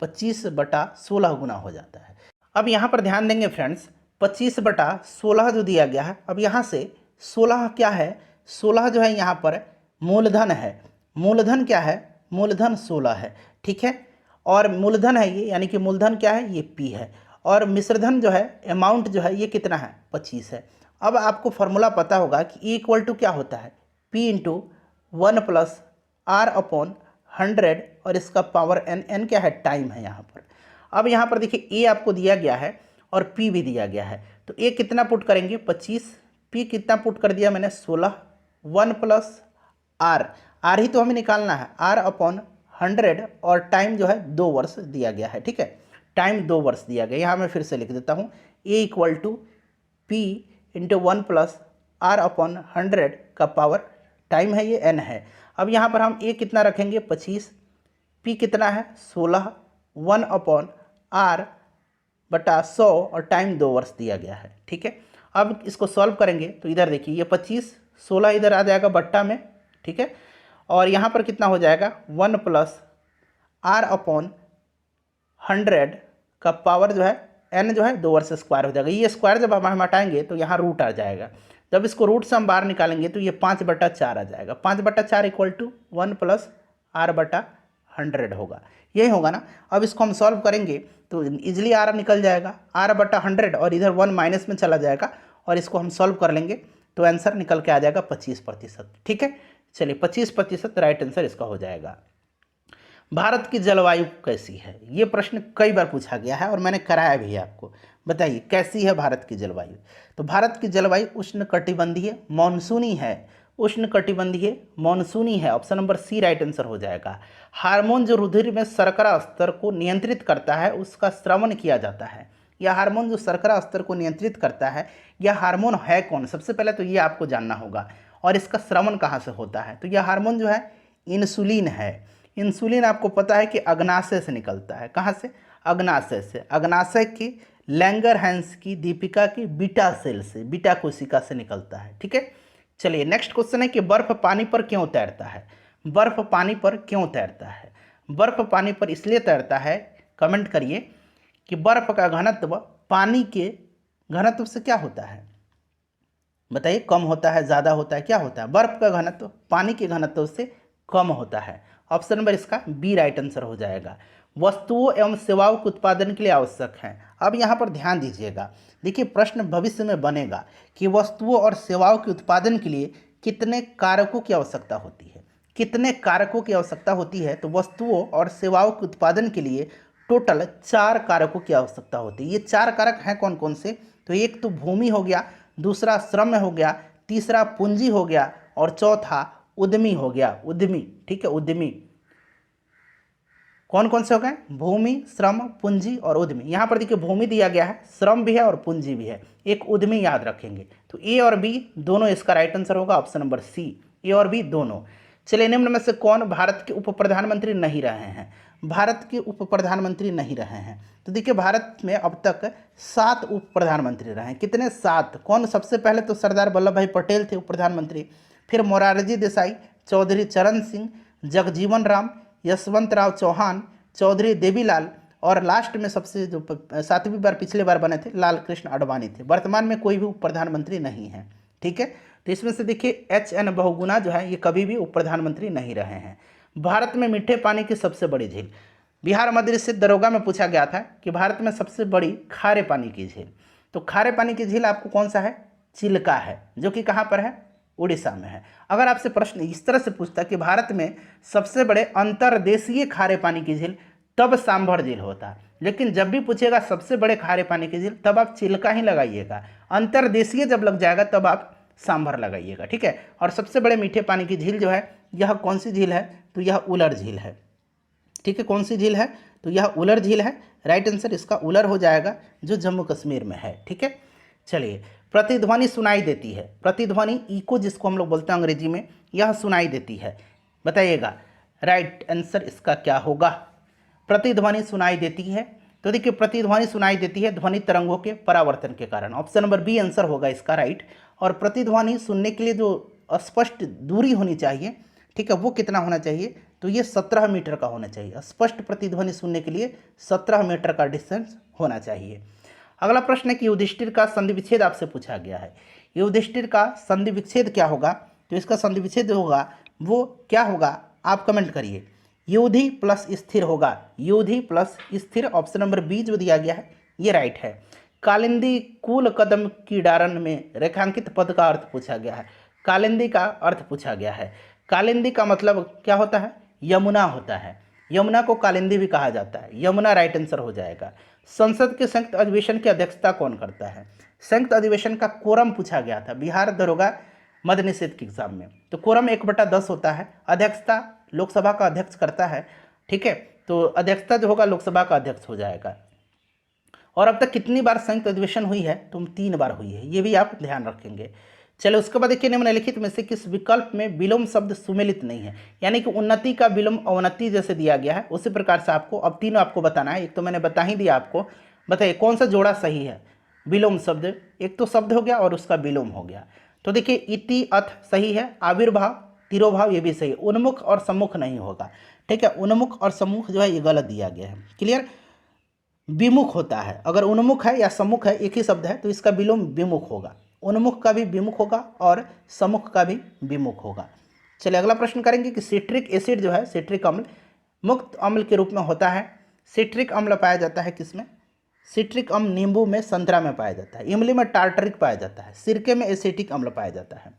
25/16 गुना हो जाता है। अब यहाँ पर ध्यान देंगे फ्रेंड्स, 25/16 जो दिया गया है, अब यहाँ से 16 क्या है, 16 जो है यहाँ पर मूलधन है। मूलधन क्या है? मूलधन 16 है। ठीक है, और मूलधन है ये, यानी कि मूलधन क्या है, ये P है। और मिश्रधन जो है, अमाउंट जो है, ये कितना है, 25 है। अब आपको फॉर्मूला पता होगा कि E इक्वल टू क्या होता है, P इंटू 1 + R/100 और इसका पावर n क्या है, टाइम है यहाँ पर। अब यहाँ पर देखिए, A आपको दिया गया है और P भी दिया गया है, तो A कितना पुट करेंगे, 25, P कितना पुट कर दिया मैंने, 16, 1 + R ही तो हमें निकालना है, R/100 और टाइम जो है 2 वर्ष दिया गया है। ठीक है, टाइम 2 वर्ष दिया गया। यहाँ मैं फिर से लिख देता हूँ, A equal to P into 1 + R/100 का पावर टाइम है, ये n है। अब यहाँ पर हम A कितना रखेंगे, 25, P कितना है, 16, 1/R/100 और टाइम 2 वर्ष दिया गया है। ठीक है, अब इसको सॉल्व करेंगे तो इधर देखिए, ये 25, 16 इधर आ जाएगा बट्टा में। ठीक है, और यहाँ पर कितना हो जाएगा, 1 + R/100 का पावर जो है n जो है 2 वर्ष स्क्वायर हो जाएगा। ये स्क्वायर जब हम हटाएंगे तो यहाँ रूट आ जाएगा। जब इसको रूट से हम बाहर निकालेंगे तो ये 5/4 आ जाएगा। 5/4 इक्वल टू 1 + R/100 होगा, यही होगा ना। अब इसको हम सॉल्व करेंगे तो इजिली R निकल जाएगा, R/100 और इधर 1 माइनस में चला जाएगा और इसको हम सॉल्व कर लेंगे तो आंसर निकल के आ जाएगा 25%। ठीक है, चलिए 25% राइट आंसर इसका हो जाएगा। भारत की जलवायु कैसी है, ये प्रश्न कई बार पूछा गया है और मैंने कराया भी है आपको। बताइए कैसी है भारत की जलवायु? तो भारत की जलवायु उष्णकटिबंधीय मानसूनी है। उष्णकटिबंधीय मानसूनी है, option number C right answer हो जाएगा। हार्मोन जो रुधिर में शर्करा स्तर को नियंत्रित करता है उसका स्रवण किया जाता है। यह हार्मोन जो शर्करा स्तर को नियंत्रित करता है, यह हार्मोन है कौन? सबसे पहले तो ये आपको जानना होगा। और इसका स्रवण कहाँ से होता है? तो यह हार्मोन जो है इंसुलिन है। इंसुलिन आपको पता है कि अग्नाशय से निकलता है। कहाँ से? अग्नाशय से। अग्नाशय की लैंगरहैंस की दीपिका की बीटा सेल से, बीटा कोशिका से निकलता है। ठीक है, चलिए नेक्स्ट क्वेश्चन है कि बर्फ पानी पर क्यों तैरता है? बर्फ पानी पर क्यों तैरता है? बर्फ पानी पर इसलिए तैरता है, कमेंट करिए, कि बर्फ का घनत्व पानी के घनत्व से क्या होता है? बताइए, कम होता है, ज़्यादा होता है, क्या होता है? बर्फ का घनत्व पानी के घनत्व से कम होता है। ऑप्शन नंबर इसका बी राइट आंसर हो जाएगा। वस्तुओं एवं सेवाओं के उत्पादन के लिए आवश्यक हैं। अब यहाँ पर ध्यान दीजिएगा, देखिए प्रश्न भविष्य में बनेगा कि वस्तुओं और सेवाओं के उत्पादन के लिए कितने कारकों की आवश्यकता होती है? कितने कारकों की आवश्यकता होती है? तो वस्तुओं और सेवाओं के उत्पादन के लिए टोटल 4 कारकों की आवश्यकता होती है। ये 4 कारक हैं कौन कौन से? तो एक तो भूमि हो गया, दूसरा श्रम हो गया, तीसरा पूंजी हो गया और चौथा उद्यमी हो गया। उद्यमी, ठीक है, उद्यमी। कौन कौन से हो गए? भूमि, श्रम, पूंजी और उद्यमी। यहाँ पर देखिए भूमि दिया गया है, श्रम भी है और पूंजी भी है, एक उद्यमी याद रखेंगे। तो ए और बी दोनों इसका राइट आंसर होगा, ऑप्शन नंबर सी, ए और बी दोनों। चलिए, निम्न में से कौन भारत के उप प्रधानमंत्री नहीं रहे हैं? भारत के उप प्रधानमंत्री नहीं रहे हैं, तो देखिए भारत में अब तक 7 उप प्रधानमंत्री रहे हैं। कितने? 7। कौन? सबसे पहले तो सरदार वल्लभ भाई पटेल थे उप प्रधानमंत्री, फिर मोरारजी देसाई, चौधरी चरण सिंह, जगजीवन राम, यशवंत राव चौहान, चौधरी देवीलाल और लास्ट में सबसे जो 7वीं बार पिछले बार बने थे, लाल कृष्ण आडवाणी थे। वर्तमान में कोई भी उप प्रधानमंत्री नहीं है। ठीक है, तो इसमें से देखिए HN बहुगुणा जो है ये कभी भी उप प्रधानमंत्री नहीं रहे हैं। भारत में मीठे पानी की सबसे बड़ी झील, बिहार मध्य से दरोगा में पूछा गया था कि भारत में सबसे बड़ी खारे पानी की झील, तो खारे पानी की झील आपको कौन सा है? चिल्का है, जो कि कहाँ पर है? उड़ीसा में है। अगर आपसे प्रश्न इस तरह से पूछता कि भारत में सबसे बड़े अंतर्देशीय खारे पानी की झील, तब सांभर झील होता। लेकिन जब भी पूछेगा सबसे बड़े खारे पानी की झील, तब आप चिल्का ही लगाइएगा। अंतर्देशीय जब लग जाएगा तब आप सांभर लगाइएगा, ठीक है। और सबसे बड़े मीठे पानी की झील जो है, यह कौन सी झील है, तो यह उलर झील है, ठीक है। कौन सी झील है, तो यह उलर झील है। राइट आंसर इसका उलर हो जाएगा, जो जम्मू कश्मीर में है, ठीक है। चलिए, प्रतिध्वनि सुनाई देती है, प्रतिध्वनि इको जिसको हम लोग बोलते हैं अंग्रेजी में, यह सुनाई देती है, बताइएगा राइट आंसर इसका क्या होगा। प्रतिध्वनि सुनाई देती है, तो देखिए प्रतिध्वनि सुनाई देती है ध्वनि तरंगों के परावर्तन के कारण। ऑप्शन नंबर बी आंसर होगा इसका राइट। और प्रतिध्वनि सुनने के लिए जो स्पष्ट दूरी होनी चाहिए, ठीक है, वो कितना होना चाहिए, तो ये 17 मीटर का होना चाहिए। स्पष्ट प्रतिध्वनि सुनने के लिए 17 मीटर का डिस्टेंस होना चाहिए। अगला प्रश्न है कि युधिष्ठिर का संधि विच्छेद आपसे पूछा गया है। युधिष्ठिर का संधि विच्छेद क्या होगा, तो इसका संधि विच्छेद जो होगा वो क्या होगा, आप कमेंट करिए। युधि प्लस स्थिर होगा, युधि प्लस स्थिर। ऑप्शन नंबर बी जो दिया गया है ये राइट है। कालिंदी कूल कदम की डारन में रेखांकित पद का अर्थ पूछा गया है। कालिंदी का अर्थ पूछा गया है। कालिंदी का मतलब क्या होता है, यमुना होता है। यमुना को कालिंदी भी कहा जाता है, यमुना राइट आंसर हो जाएगा। संसद के संयुक्त अधिवेशन की अध्यक्षता कौन करता है। संयुक्त अधिवेशन का कोरम पूछा गया था बिहार दरोगा मद निषेध के एग्जाम में। तो कोरम 1/10 होता है। अध्यक्षता लोकसभा का अध्यक्ष करता है, ठीक है। तो अध्यक्षता जो होगा लोकसभा का अध्यक्ष हो जाएगा। और अब तक कितनी बार संयुक्त अधिवेशन हुई है, तो 3 बार हुई है, ये भी आप ध्यान रखेंगे। चलो उसके बाद देखिए, निम्नलिखित में से किस विकल्प में विलोम शब्द सुमेलित नहीं है, यानी कि उन्नति का विलोम अवनति जैसे दिया गया है उसी प्रकार से आपको अब 3 आपको बताना है। एक तो मैंने बता ही दिया आपको, बताइए कौन सा जोड़ा सही है विलोम शब्द। एक तो शब्द हो गया और उसका विलोम हो गया। तो देखिए इति अथ सही है, आविर्भाव तिरोभाव ये भी सही है, उन्मुख और सम्मुख नहीं होगा, ठीक है। उन्मुख और सम्मुख जो है ये गलत दिया गया है, क्लियर। विमुख होता है, अगर उन्मुख है या सम्मुख है एक ही शब्द है तो इसका विलोम विमुख होगा। उन्मुख का भी विमुख होगा और सम्मुख का भी विमुख होगा। चलिए अगला प्रश्न करेंगे कि सिट्रिक एसिड जो है, सिट्रिक अम्ल मुक्त अम्ल के रूप में होता है। सिट्रिक अम्ल पाया जाता है किसमें, सिट्रिक अम्ल नींबू में, संतरा में पाया जाता है। इमली में टार्टरिक पाया जाता है। सिरके में एसिटिक अम्ल पाया जाता है।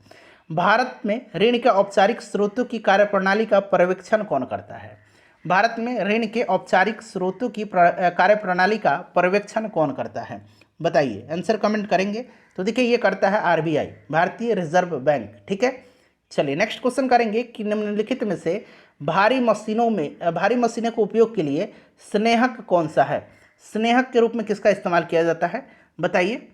भारत में ऋण के औपचारिक स्रोतों की कार्यप्रणाली का पर्यवेक्षण कौन करता है। भारत में ऋण के औपचारिक स्रोतों की कार्यप्रणाली का पर्यवेक्षण कौन करता है, बताइए, आंसर कमेंट करेंगे। तो देखिए ये करता है आरबीआई, भारतीय रिजर्व बैंक, ठीक है। चलिए नेक्स्ट क्वेश्चन करेंगे कि निम्नलिखित में से भारी मशीनों के उपयोग के लिए स्नेहक कौन सा है। स्नेहक के रूप में किसका इस्तेमाल किया जाता है, बताइए।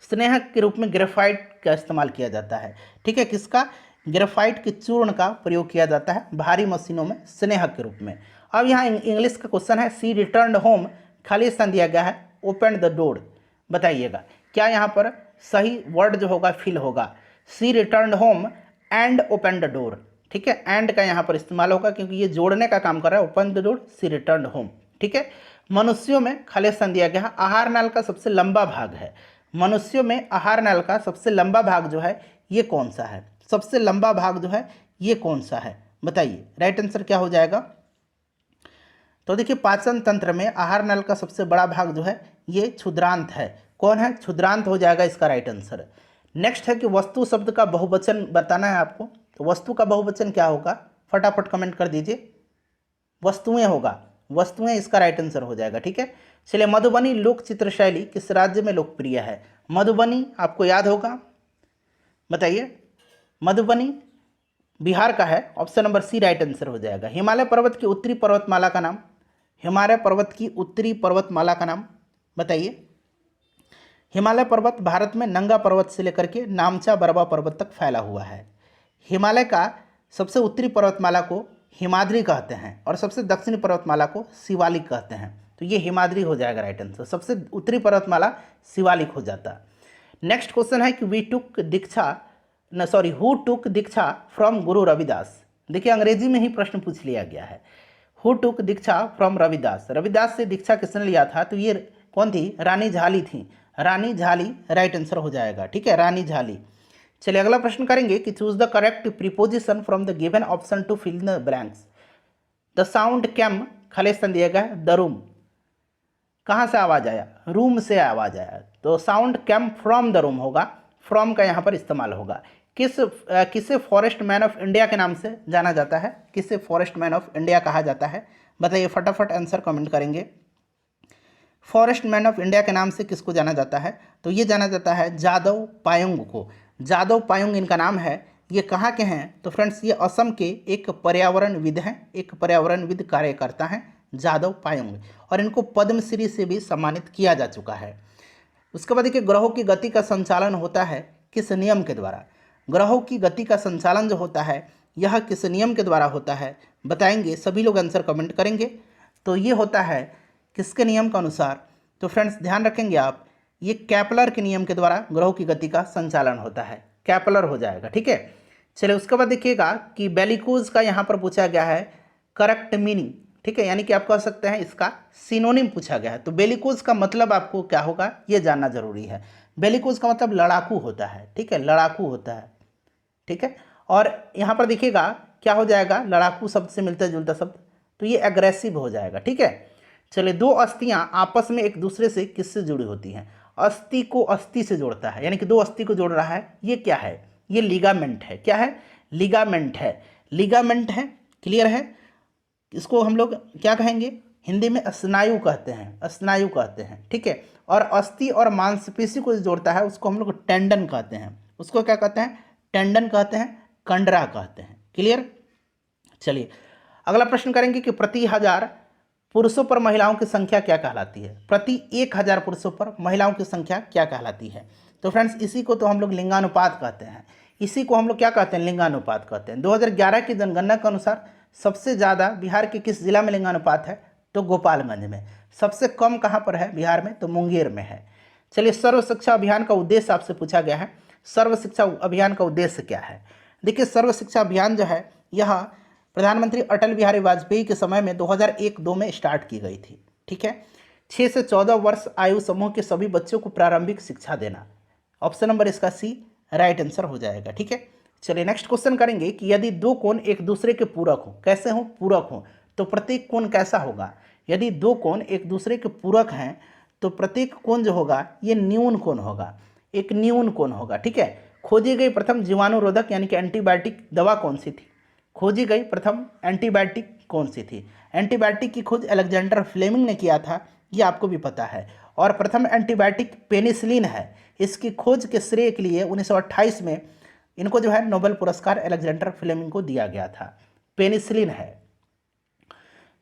स्नेहक के रूप में ग्रेफाइट का इस्तेमाल किया जाता है, ठीक है। किसका, ग्रेफाइट के चूर्ण का प्रयोग किया जाता है भारी मशीनों में स्नेहक के रूप में। अब यहाँ इंग्लिश का क्वेश्चन है, सी रिटर्न होम, खाली स्थान दिया गया है, ओपन द डोर, बताइएगा क्या यहाँ पर सही वर्ड जो होगा फिल होगा। She return home and open the door, ठीक है। एंड का यहाँ पर इस्तेमाल होगा क्योंकि ये जोड़ने का काम कर रहा है, open the door, see return home, ठीक है। मनुष्यों में खाली स्थान दिया गया है, आहार नाल का सबसे लंबा भाग है। मनुष्यों में आहार नाल का सबसे लंबा भाग जो है ये कौन सा है, सबसे लंबा भाग जो है ये कौन सा है, बताइए राइट आंसर क्या हो जाएगा। तो देखिए पाचन तंत्र में आहार नल का सबसे बड़ा भाग जो है ये क्षुद्रांत है। कौन है, क्षुद्रांत हो जाएगा इसका राइट आंसर। नेक्स्ट है कि वस्तु शब्द का बहुवचन बताना है आपको। तो वस्तु का बहुवचन क्या होगा, फटाफट कमेंट कर दीजिए। वस्तुएं होगा, वस्तुएं इसका राइट आंसर हो जाएगा, ठीक है। चलिए मधुबनी लोक चित्र शैली किस राज्य में लोकप्रिय है। मधुबनी आपको याद होगा, बताइए। मधुबनी बिहार का है, option number C right answer हो जाएगा। हिमालय पर्वत की उत्तरी पर्वतमाला का नाम, हिमालय पर्वत की उत्तरी पर्वतमाला का नाम बताइए। हिमालय पर्वत भारत में नंगा पर्वत से लेकर के नामचा बरवा पर्वत तक फैला हुआ है। हिमालय का सबसे उत्तरी पर्वतमाला को हिमाद्री कहते हैं और सबसे दक्षिणी पर्वतमाला को शिवालिक कहते हैं। तो ये हिमाद्री हो जाएगा राइट आंसर, सबसे उत्तरी पर्वतमाला शिवालिक हो जाता। नेक्स्ट क्वेश्चन है कि who took Diksha from Guru Ravidas. देखिए अंग्रेजी में ही प्रश्न पूछ लिया गया है, who took Diksha from Ravidas. Ravidas से दीक्षा किसने लिया था, तो ये कौन थी, रानी झाली थी। रानी झाली राइट आंसर हो जाएगा, ठीक है, रानी झाली। चलिए अगला प्रश्न करेंगे कि choose the correct preposition from the given option to fill the blanks. The sound came, खाली स्थान दिया गया है, द रूम। कहाँ से आवाज आया, रूम से आवाज आया, तो sound came from the room होगा, फ्रॉम का यहाँ पर इस्तेमाल होगा। किसे फॉरेस्ट मैन ऑफ इंडिया के नाम से जाना जाता है, किसे फॉरेस्ट मैन ऑफ इंडिया कहा जाता है, बताइए फटाफट आंसर कमेंट करेंगे। फॉरेस्ट मैन ऑफ इंडिया के नाम से किसको जाना जाता है? तो ये जाना जाता है जादव पायेंग को। जादव पायेंग इनका नाम है। ये कहाँ के हैं? तो फ्रेंड्स ये असम के एक पर्यावरणविद हैं, एक पर्यावरणविद कार्यकर्ता हैं जादव पायेंग, और इनको पद्मश्री से भी सम्मानित किया जा चुका है। उसके बाद देखिए, ग्रहों की गति का संचालन होता है किस नियम के द्वारा? ग्रहों की गति का संचालन जो होता है यह किस नियम के द्वारा होता है बताएंगे, सभी लोग आंसर कमेंट करेंगे। तो ये होता है किसके नियम के अनुसार? तो फ्रेंड्स ध्यान रखेंगे आप, ये कैपलर के नियम के द्वारा ग्रहों की गति का संचालन होता है, कैपलर हो जाएगा। ठीक है, चलिए उसके बाद देखिएगा कि बेलिकोज का यहाँ पर पूछा गया है करेक्ट मीनिंग। ठीक है, यानी कि आप कह सकते हैं इसका सिनोनिम पूछा गया है। तो बेलिकोज का मतलब आपको क्या होगा ये जानना जरूरी है। बेलिकोज का मतलब लड़ाकू होता है। ठीक है, लड़ाकू होता है। ठीक है, और यहाँ पर देखिएगा क्या हो जाएगा, लड़ाकू शब्द से मिलता जुलता शब्द, तो ये एग्रेसिव हो जाएगा। ठीक है, चलिए दो अस्थियां आपस में एक दूसरे से किससे जुड़ी होती हैं? अस्थि को अस्थि से जोड़ता है, यानी कि दो अस्थि को जोड़ रहा है। ये क्या है? ये लिगामेंट है। क्या है? लिगामेंट है। लिगामेंट है, क्लियर है। इसको हम लोग क्या कहेंगे? हिंदी में स्नायु कहते हैं, स्नायु कहते हैं। ठीक है, और अस्थि और मांसपेशी को जोड़ता है उसको हम लोग टेंडन कहते हैं। उसको क्या कहते हैं? टेंडन कहते हैं, कंडरा कहते हैं। क्लियर। चलिए अगला प्रश्न करेंगे कि प्रति 1000 पुरुषों पर महिलाओं की संख्या क्या कहलाती है? प्रति 1000 पुरुषों पर महिलाओं की संख्या क्या कहलाती है? तो फ्रेंड्स इसी को तो हम लोग लिंगानुपात कहते हैं। इसी को हम लोग क्या कहते हैं? लिंगानुपात कहते हैं। 2011 की जनगणना के अनुसार सबसे ज़्यादा बिहार के किस जिला में लिंगानुपात है? तो गोपालगंज में। सबसे कम कहाँ पर है बिहार में? तो मुंगेर में है। चलिए सर्व शिक्षा अभियान का उद्देश्य आपसे पूछा गया है। सर्व शिक्षा अभियान का उद्देश्य क्या है? देखिए सर्व शिक्षा अभियान जो है यह प्रधानमंत्री अटल बिहारी वाजपेयी के समय में 2001-2 में स्टार्ट की गई थी। ठीक है, 6 से 14 वर्ष आयु समूह के सभी बच्चों को प्रारंभिक शिक्षा देना। ऑप्शन नंबर इसका सी राइट आंसर हो जाएगा। ठीक है, चलिए नेक्स्ट क्वेश्चन करेंगे कि यदि दो कोण एक दूसरे के पूरक हो, कैसे हो? पूरक हो, तो प्रत्येक कोण कैसा होगा? यदि दो कोण एक दूसरे के पूरक हैं तो प्रत्येक कोण जो होगा ये न्यून कोण होगा, एक न्यून कोण होगा। ठीक है, खोजी गई प्रथम जीवाणुरोधक यानी कि एंटीबायोटिक दवा कौन सी थी? खोजी गई प्रथम एंटीबायोटिक कौन सी थी? एंटीबायोटिक की खोज अलेक्जेंडर फ्लेमिंग ने किया था, ये आपको भी पता है। और प्रथम एंटीबायोटिक पेनिसिलिन है। इसकी खोज के श्रेय के लिए 1928 में इनको जो है नोबेल पुरस्कार अलेक्जेंडर फ्लेमिंग को दिया गया था। पेनिसिलिन है।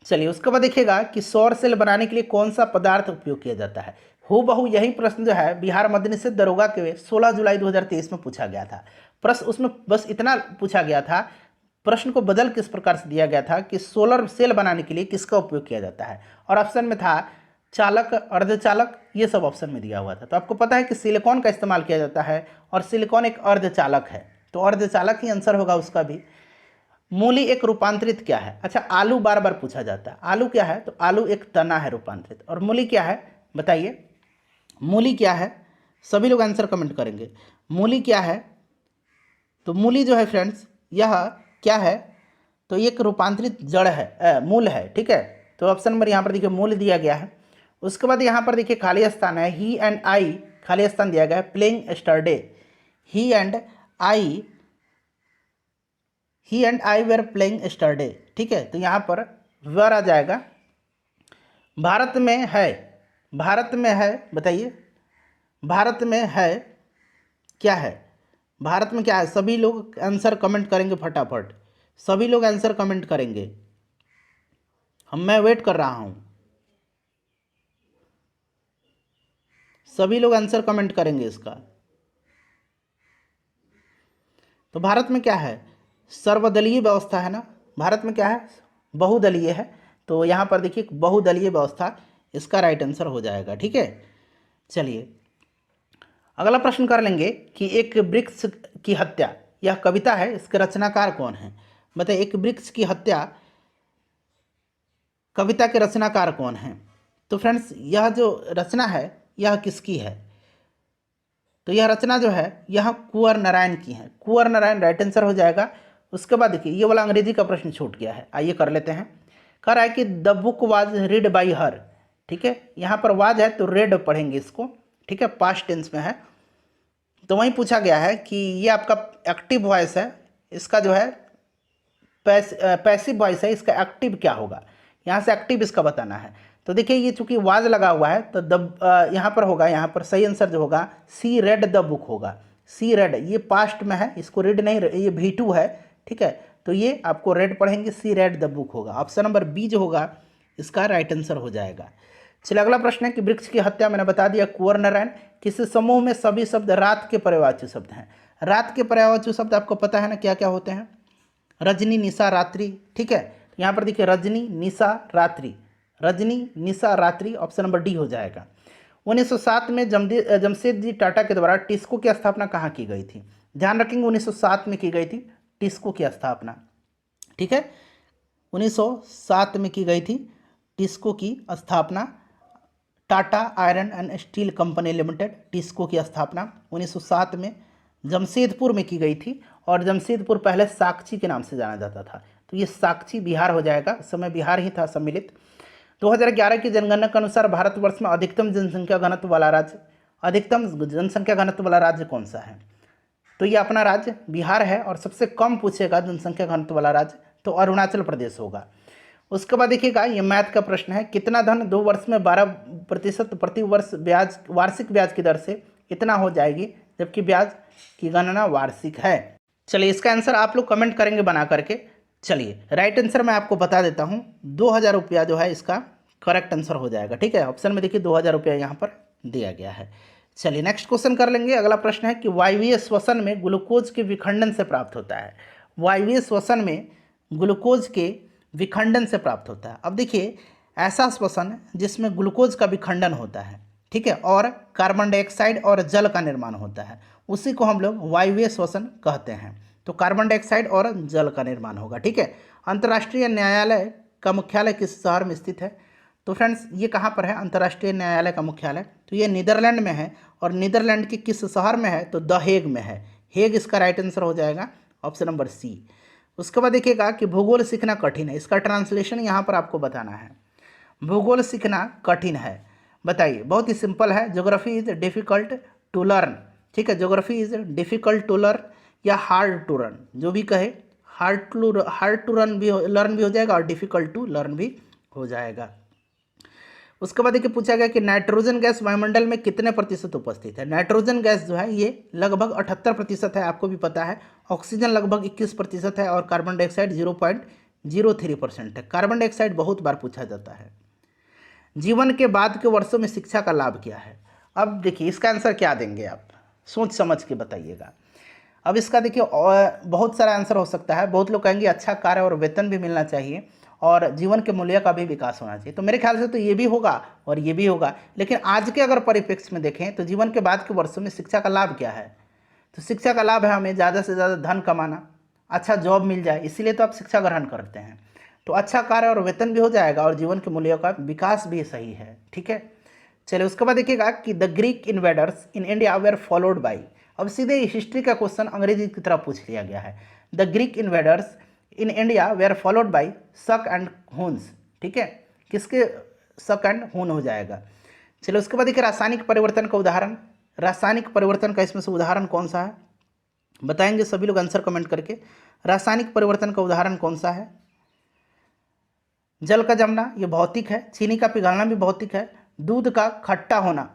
चलिए उसके बाद देखिएगा कि सौर सेल बनाने के लिए कौन सा पदार्थ उपयोग किया जाता है? हूबहू यही प्रश्न जो है बिहार मद्य निषेध दरोगा के 16 जुलाई 2023 में पूछा गया था। प्रश्न उसमें बस इतना पूछा गया था, प्रश्न को बदल किस प्रकार से दिया गया था कि सोलर सेल बनाने के लिए किसका उपयोग किया जाता है, और ऑप्शन में था चालक, अर्धचालक, ये सब ऑप्शन में दिया हुआ था। तो आपको पता है कि सिलिकॉन का इस्तेमाल किया जाता है और सिलिकॉन एक अर्धचालक है, तो अर्धचालक ही आंसर होगा उसका भी। मूली एक रूपांतरित क्या है? अच्छा आलू बार बार पूछा जाता है, आलू क्या है? तो आलू एक तना है रूपांतरित। और मूली क्या है बताइए? मूली क्या है? सभी लोग आंसर कमेंट करेंगे। मूली क्या है? तो मूली जो है फ्रेंड्स यह क्या है? तो एक रूपांतरित जड़ है, मूल है। ठीक है, तो ऑप्शन नंबर यहाँ पर देखिए मूल दिया गया है। उसके बाद यहाँ पर देखिए खाली स्थान है, ही एंड आई खाली स्थान दिया गया है, playing yesterday, he and I were playing yesterday. ठीक है, तो यहाँ पर वर आ जाएगा। भारत में है, भारत में है, बताइए भारत में है क्या है? भारत में क्या है? सभी लोग आंसर कमेंट करेंगे फटाफट, सभी लोग आंसर कमेंट करेंगे, मैं वेट कर रहा हूँ। सभी लोग आंसर कमेंट करेंगे इसका। तो भारत में क्या है? सर्वदलीय व्यवस्था है ना। भारत में क्या है? बहुदलीय है। तो यहाँ पर देखिए बहुदलीय व्यवस्था इसका राइट आंसर हो जाएगा। ठीक है, चलिए अगला प्रश्न कर लेंगे कि एक वृक्ष की हत्या, यह कविता है, इसके रचनाकार कौन है? बताइए एक वृक्ष की हत्या कविता के रचनाकार कौन है? तो फ्रेंड्स यह जो रचना है यह किसकी है? तो यह रचना जो है यह कुंवर नारायण की है। कुंवर नारायण राइट आंसर हो जाएगा। उसके बाद देखिए ये वाला अंग्रेजी का प्रश्न छूट गया है, आइए कर लेते हैं। कह रहा है कि the book was read by her. ठीक है, यहाँ पर वाज है तो रेड पढ़ेंगे इसको। ठीक है, पास्ट टेंस में है। तो वहीं पूछा गया है कि ये आपका एक्टिव वॉइस है, इसका जो है पैसिव वॉइस है, इसका एक्टिव क्या होगा? यहाँ से एक्टिव इसका बताना है। तो देखिए ये चूंकि वाज लगा हुआ है तो यहाँ पर होगा, यहाँ पर सही आंसर जो होगा सी रेड द बुक होगा। सी रेड, ये पास्ट में है, इसको रीड नहीं, ये V2 है, ठीक है, तो ये आपको रेड पढ़ेंगे, सी रेड द बुक होगा। ऑप्शन नंबर बी जो होगा इसका राइट आंसर हो जाएगा। चलिए अगला प्रश्न है कि वृक्ष की हत्या मैंने बता दिया कुंवर नारायण। किस समूह में सभी शब्द रात के पर्यायवाची शब्द हैं? रात के पर्यायवाची शब्द आपको पता है ना क्या क्या होते हैं? रजनी, निशा, रात्रि, ठीक है। यहाँ पर देखिए रजनी, निशा, रात्रि, रजनी, निशा, रात्रि, ऑप्शन नंबर डी हो जाएगा। 1907 में जमशेदजी टाटा के द्वारा टिस्को की स्थापना कहाँ की गई थी? ध्यान रखेंगे 1907 में की गई थी टिस्को की स्थापना, ठीक है, 1907 में की गई थी टिस्को की स्थापना। Tata iron and steel company limited, TISCO की स्थापना 1907 में जमशेदपुर में की गई थी, और जमशेदपुर पहले साक्षी के नाम से जाना जाता था, तो ये साक्षी बिहार हो जाएगा, उस समय बिहार ही था सम्मिलित। 2011 की जनगणना के अनुसार भारतवर्ष में अधिकतम जनसंख्या घनत्व वाला राज्य कौन सा है? तो ये अपना राज्य बिहार है, और सबसे कम पूछेगा जनसंख्या घनत्व वाला राज्य तो अरुणाचल प्रदेश होगा। उसके बाद देखिएगा ये मैथ का प्रश्न है, कितना धन 2 वर्ष में 12% प्रति वर्ष ब्याज, वार्षिक ब्याज की दर से इतना हो जाएगी, जबकि ब्याज की गणना वार्षिक है। चलिए इसका आंसर आप लोग कमेंट करेंगे बना करके। चलिए राइट आंसर मैं आपको बता देता हूँ, 2000 रुपया जो है इसका करेक्ट आंसर हो जाएगा, ठीक है। ऑप्शन में देखिए 2000 रुपया यहाँ पर दिया गया है। चलिए नेक्स्ट क्वेश्चन कर लेंगे। अगला प्रश्न है कि वायवीय श्वसन में ग्लूकोज के विखंडन से प्राप्त होता है। वायवीय श्वसन में ग्लूकोज के विखंडन से प्राप्त होता है। अब देखिए ऐसा श्वसन जिसमें ग्लूकोज का विखंडन होता है, ठीक है, और कार्बन डाइऑक्साइड और जल का निर्माण होता है, उसी को हम लोग वायवीय श्वसन कहते हैं। तो कार्बन डाइऑक्साइड और जल का निर्माण होगा, ठीक है। अंतर्राष्ट्रीय न्यायालय का मुख्यालय किस शहर में स्थित है? तो फ्रेंड्स ये कहाँ पर है अंतर्राष्ट्रीय न्यायालय का मुख्यालय? तो ये नीदरलैंड में है, और नीदरलैंड के किस शहर में है? तो द हेग में है। हेग इसका राइट आंसर हो जाएगा, ऑप्शन नंबर सी। उसके बाद देखिएगा कि भूगोल सीखना कठिन है, इसका ट्रांसलेशन यहाँ पर आपको बताना है। भूगोल सीखना कठिन है, बताइए। बहुत ही सिंपल है, geography is difficult to learn, ठीक है, geography is difficult to learn या हार्ड टू रन, जो भी कहे, हार्ड टू रन भी लर्न भी हो जाएगा और डिफ़िकल्ट टू लर्न भी हो जाएगा। उसके बाद देखिए पूछा गया कि नाइट्रोजन गैस वायुमंडल में कितने प्रतिशत उपस्थित है? नाइट्रोजन गैस जो है ये लगभग 78% है, आपको भी पता है। ऑक्सीजन लगभग 21% है, और कार्बन डाइऑक्साइड 0.03% है। कार्बन डाइऑक्साइड बहुत बार पूछा जाता है। जीवन के बाद के वर्षों में शिक्षा का लाभ क्या है? अब देखिए इसका आंसर क्या देंगे आप, सोच समझ के बताइएगा। अब इसका देखिए बहुत सारा आंसर हो सकता है। बहुत लोग कहेंगे अच्छा कार्य और वेतन भी मिलना चाहिए, और जीवन के मूल्य का भी विकास होना चाहिए। तो मेरे ख्याल से तो ये भी होगा और ये भी होगा, लेकिन आज के अगर परिप्रेक्ष्य में देखें तो जीवन के बाद के वर्षों में शिक्षा का लाभ क्या है? तो शिक्षा का लाभ है हमें ज़्यादा से ज़्यादा धन कमाना, अच्छा जॉब मिल जाए, इसीलिए तो आप शिक्षा ग्रहण करते हैं। तो अच्छा कार्य और वेतन भी हो जाएगा, और जीवन के मूल्यों का विकास भी सही है, ठीक है। चलिए उसके बाद देखिएगा कि the Greek invaders in India were followed by. अब सीधे हिस्ट्री का क्वेश्चन अंग्रेजी की तरफ पूछ लिया गया है। The Greek invaders in India were followed by Shaka and Huns, ठीक है, किसके शक एंड हून हो जाएगा। चलिए उसके बाद देखिए रासायनिक परिवर्तन का उदाहरण, रासायनिक परिवर्तन का इसमें से उदाहरण कौन सा है बताएंगे सभी लोग आंसर कमेंट करके। रासायनिक परिवर्तन का उदाहरण कौन सा है? जल का जमना ये भौतिक है, चीनी का पिघलना भी भौतिक है, दूध का खट्टा होना,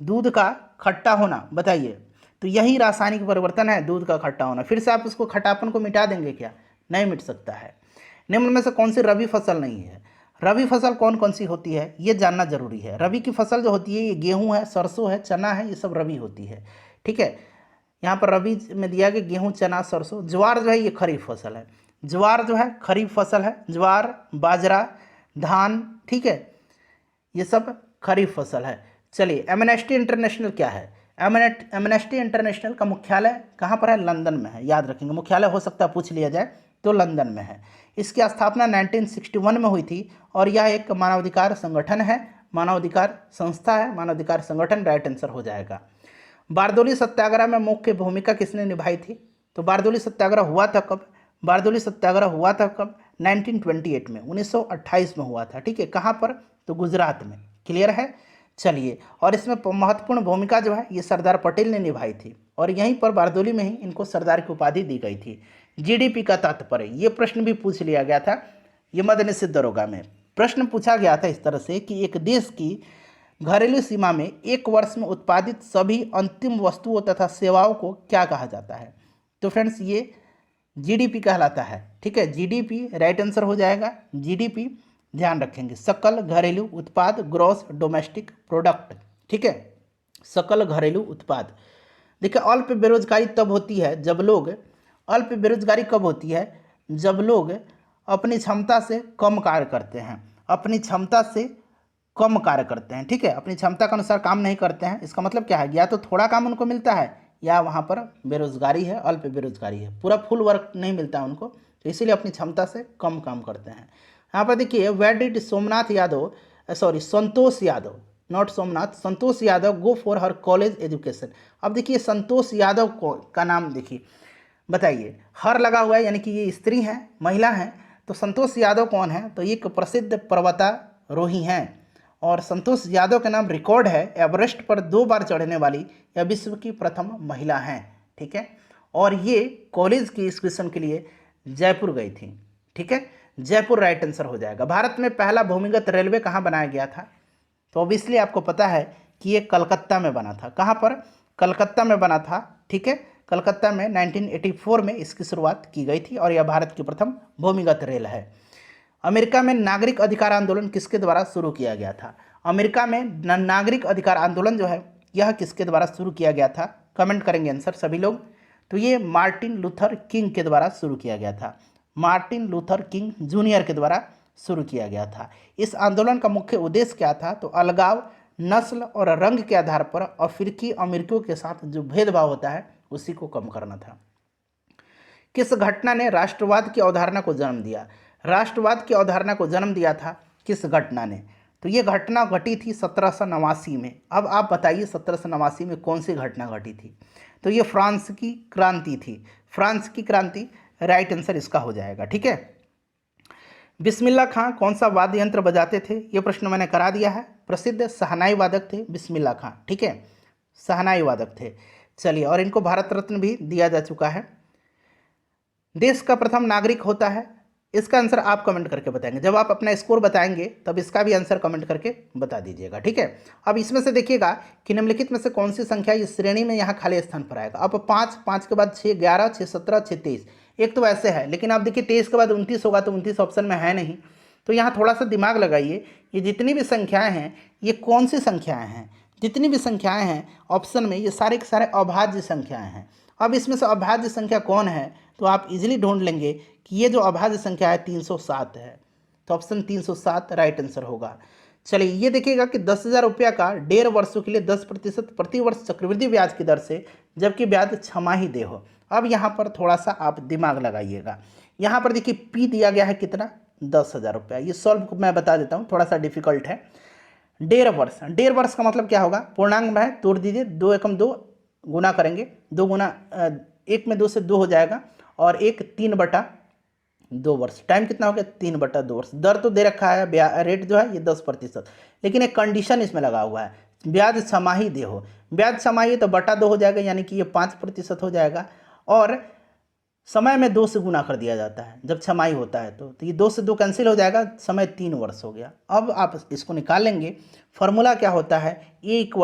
दूध का खट्टा होना, बताइए। तो यही रासायनिक परिवर्तन है, दूध का खट्टा होना। फिर से आप उसको खट्टापन को मिटा देंगे क्या? नहीं मिट सकता है। निम्न में से कौन सी रबी फसल नहीं है? रबी फसल कौन कौन सी होती है ये जानना जरूरी है। रबी की फसल जो होती है ये गेहूं है, सरसों है, चना है, ये सब रबी होती है, ठीक है। यहाँ पर रबी में दिया गया गेहूं, चना, सरसों। ज्वार जो है ये खरीफ फसल है, ज्वार जो है खरीफ फसल है, ज्वार, बाजरा, धान, ठीक है, ये सब खरीफ फसल है। चलिए एमनेस्टी इंटरनेशनल क्या है? एमनेस्टी इंटरनेशनल का मुख्यालय कहाँ पर है? लंदन में है, याद रखेंगे। मुख्यालय हो सकता है पूछ लिया जाए तो लंदन में है। इसकी स्थापना 1961 में हुई थी, और यह एक मानवाधिकार संगठन है, मानवाधिकार संस्था है, मानवाधिकार संगठन राइट आंसर हो जाएगा। बारदोली सत्याग्रह में मुख्य भूमिका किसने निभाई थी? तो बारदोली सत्याग्रह हुआ था कब? बारदोली सत्याग्रह हुआ था कब? 1928 में, 1928 में हुआ था, ठीक है। कहाँ पर? तो गुजरात में। क्लियर है? चलिए, और इसमें महत्वपूर्ण भूमिका जो है ये सरदार पटेल ने निभाई थी, और यहीं पर बारदोली में ही इनको सरदार की उपाधि दी गई थी। जीडीपी का तात्पर्य, ये प्रश्न भी पूछ लिया गया था ये मद्यनिषेध दरोगा में। प्रश्न पूछा गया था इस तरह से कि एक देश की घरेलू सीमा में एक वर्ष में उत्पादित सभी अंतिम वस्तुओं तथा सेवाओं को क्या कहा जाता है। तो फ्रेंड्स ये जीडीपी कहलाता है। ठीक है, जीडीपी राइट आंसर हो जाएगा। जीडीपी ध्यान रखेंगे, सकल घरेलू उत्पाद, ग्रॉस डोमेस्टिक प्रोडक्ट। ठीक है, सकल घरेलू उत्पाद। देखिए अल्प बेरोजगारी तब होती है जब लोग, अल्प बेरोजगारी कब होती है जब लोग अपनी क्षमता से कम कार्य करते हैं, अपनी क्षमता से कम कार्य करते हैं। ठीक है, अपनी क्षमता के अनुसार काम नहीं करते हैं। इसका मतलब क्या है, या तो थोड़ा काम उनको मिलता है या वहाँ पर बेरोजगारी है, अल्प बेरोजगारी है, पूरा फुल वर्क नहीं मिलता है उनको, तो इसीलिए अपनी क्षमता से कम काम करते हैं। यहाँ पर देखिए where did Somnath Yadav, sorry Santosh Yadav, not Somnath, Santosh Yadav go for her college education. अब देखिए संतोष यादव को का नाम देखिए, बताइए, हर लगा हुआ है यानी कि ये स्त्री हैं, महिला हैं। तो संतोष यादव कौन है, तो एक प्रसिद्ध पर्वतारोही हैं और संतोष यादव का नाम रिकॉर्ड है, एवरेस्ट पर 2 बार चढ़ने वाली यह विश्व की प्रथम महिला हैं। ठीक है, और ये कॉलेज की एजुकेशन के लिए जयपुर गई थी। ठीक है, जयपुर राइट आंसर हो जाएगा। भारत में पहला भूमिगत रेलवे कहाँ बनाया गया था, तो ऑब्वियसली आपको पता है कि ये कलकत्ता में बना था। कहाँ पर, कलकत्ता में बना था। ठीक है, कलकत्ता में 1984 में इसकी शुरुआत की गई थी और यह भारत की प्रथम भूमिगत रेल है। अमेरिका में नागरिक अधिकार आंदोलन किसके द्वारा शुरू किया गया था। अमेरिका में नागरिक अधिकार आंदोलन जो है यह किसके द्वारा शुरू किया गया था, कमेंट करेंगे आंसर सभी लोग। तो ये मार्टिन लूथर किंग के द्वारा शुरू किया गया था, मार्टिन लूथर किंग जूनियर के द्वारा शुरू किया गया था। इस आंदोलन का मुख्य उद्देश्य क्या था, तो अलगाव, नस्ल और रंग के आधार पर अफ्रीकी अमेरिकियों के साथ जो भेदभाव होता है उसी को कम करना था। किस घटना ने राष्ट्रवाद की अवधारणा को जन्म दिया, राष्ट्रवाद की अवधारणा को जन्म दिया था किस घटना ने, तो ये घटना घटी थी 1789 में। अब आप बताइए 1789 में कौन सी घटना घटी थी, तो ये फ्रांस की क्रांति थी, फ्रांस की क्रांति राइट आंसर इसका हो जाएगा। ठीक है, बिस्मिल्लाह खां कौन सा वाद्य यंत्र बजाते थे, ये प्रश्न मैंने करा दिया है। प्रसिद्ध शहनाई वादक थे बिस्मिल्लाह खां। ठीक है, शहनाई वादक थे। चलिए, और इनको भारत रत्न भी दिया जा चुका है। देश का प्रथम नागरिक होता है, इसका आंसर आप कमेंट करके बताएंगे। जब आप अपना स्कोर बताएंगे तब इसका भी आंसर कमेंट करके बता दीजिएगा। ठीक है, अब इसमें से देखिएगा कि निम्नलिखित में से कौन सी संख्या इस श्रेणी में यहाँ खाली स्थान पर आएगा। अब 5, 5 के बाद 6, 11, 6, 17, 6, 23, एक तो ऐसे है, लेकिन आप देखिए 23 के बाद 29 होगा तो 29 ऑप्शन में है नहीं। तो यहाँ थोड़ा सा दिमाग लगाइए, ये जितनी भी संख्याएँ हैं ये कौन सी संख्याएँ हैं, जितनी भी संख्याएँ हैं ऑप्शन में ये सारे के सारे अभाज्य संख्याएँ हैं। अब इसमें से अभाज्य संख्या कौन है, तो आप इजीली ढूंढ लेंगे कि ये जो अभाज्य संख्या है 307 है, तो ऑप्शन 307 राइट आंसर होगा। चलिए, ये देखिएगा कि 10,000 रुपया का 1.5 वर्षों के लिए 10% प्रतिवर्ष चक्रवृद्धि ब्याज की दर से, जबकि ब्याज छमाही दे हो। अब यहाँ पर थोड़ा सा आप दिमाग लगाइएगा। यहाँ पर देखिए पी दिया गया है कितना, 10,000 रुपया। ये सॉल्व मैं बता देता हूँ, थोड़ा सा डिफिकल्ट है। 1.5 वर्ष, 1.5 वर्ष का मतलब क्या होगा, पूर्णांक में है, तोड़ दीजिए, 2 एकम 2 गुना करेंगे, 2 गुना 1 में 2 से 2 हो जाएगा और 1 3/2 वर्ष। टाइम कितना हो गया, 3/2 वर्ष। दर तो दे रखा है, रेट जो है ये 10%, लेकिन एक कंडीशन इसमें लगा हुआ है, ब्याज छमाही दे हो। ब्याज छमाही तो बटा 2 हो जाएगा, यानी कि ये 5% हो जाएगा। और समय में 2 से गुना कर दिया जाता है जब छमाही होता है, तो ये 2 से 2 कैंसिल हो जाएगा, समय 3 वर्ष हो गया। अब आप इसको निकाल लेंगे। फॉर्मूला क्या होता है, A =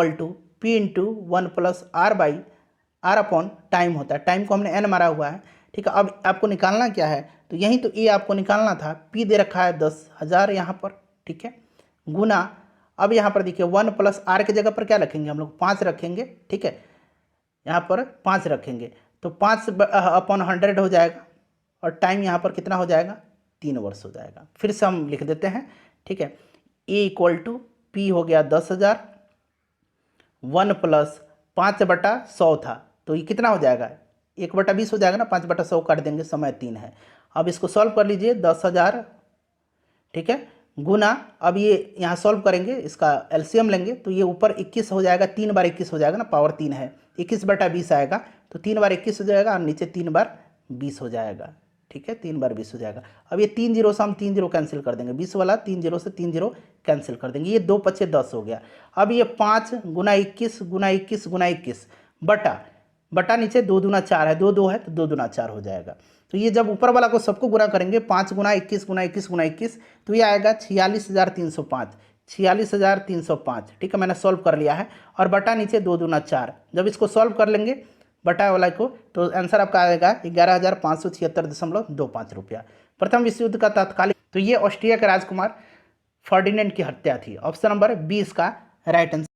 P × 1 + R/R upon time होता है। टाइम को हमने n मारा हुआ है। ठीक है, अब आपको निकालना क्या है, तो यहीं तो A आपको निकालना था, P दे रखा है 10,000 यहाँ पर। ठीक है, गुना, अब यहाँ पर देखिए 1 + R की जगह पर क्या रखेंगे हम लोग, 5 रखेंगे। ठीक है, यहाँ पर 5 रखेंगे तो 5/100 हो जाएगा और टाइम यहाँ पर कितना हो जाएगा, 3 वर्ष हो जाएगा। फिर से हम लिख देते हैं। ठीक है, A = P हो गया 10,000, 1 + 5/100 था, तो ये कितना हो जाएगा, 1/20 हो जाएगा ना, 5/100 काट देंगे, समय 3 है। अब इसको सॉल्व कर लीजिए, 10,000, ठीक है, गुना, अब ये यहाँ सॉल्व करेंगे, इसका एलसीएम लेंगे तो ये ऊपर 21 हो जाएगा, 3 बार 21 हो जाएगा ना, पावर 3 है, 21/20 आएगा, तो 3 बार 21 हो जाएगा और नीचे 3 बार 20 हो जाएगा। ठीक है, 3 बार 20 हो जाएगा। अब ये 3 0 से हम 3 0 कैंसिल कर देंगे, 20 वाला 3 0 से 3 0 कैंसिल कर देंगे, ये 2 × 5 = 10 हो गया। अब ये 5 × 21 × 21 × 21 बटा बटा नीचे 2 दूना 4 है, 2 2 है तो 2 दूना 4 हो जाएगा। तो ये जब ऊपर वाला को सबको गुना करेंगे 5 गुना 21 गुना 21 गुना 21 तो ये आएगा 46,305, 46,305। ठीक है, मैंने सॉल्व कर लिया है। और बटा नीचे 2 दूना 4, जब इसको सॉल्व कर लेंगे बटा वाला को तो आंसर आपका आएगा 11,576.25 रुपया। प्रथम विश्व युद्ध का तत्कालीन, तो ये ऑस्ट्रिया के राजकुमार फर्डिनेंड की हत्या थी। ऑप्शन नंबर 20 का राइट आंसर।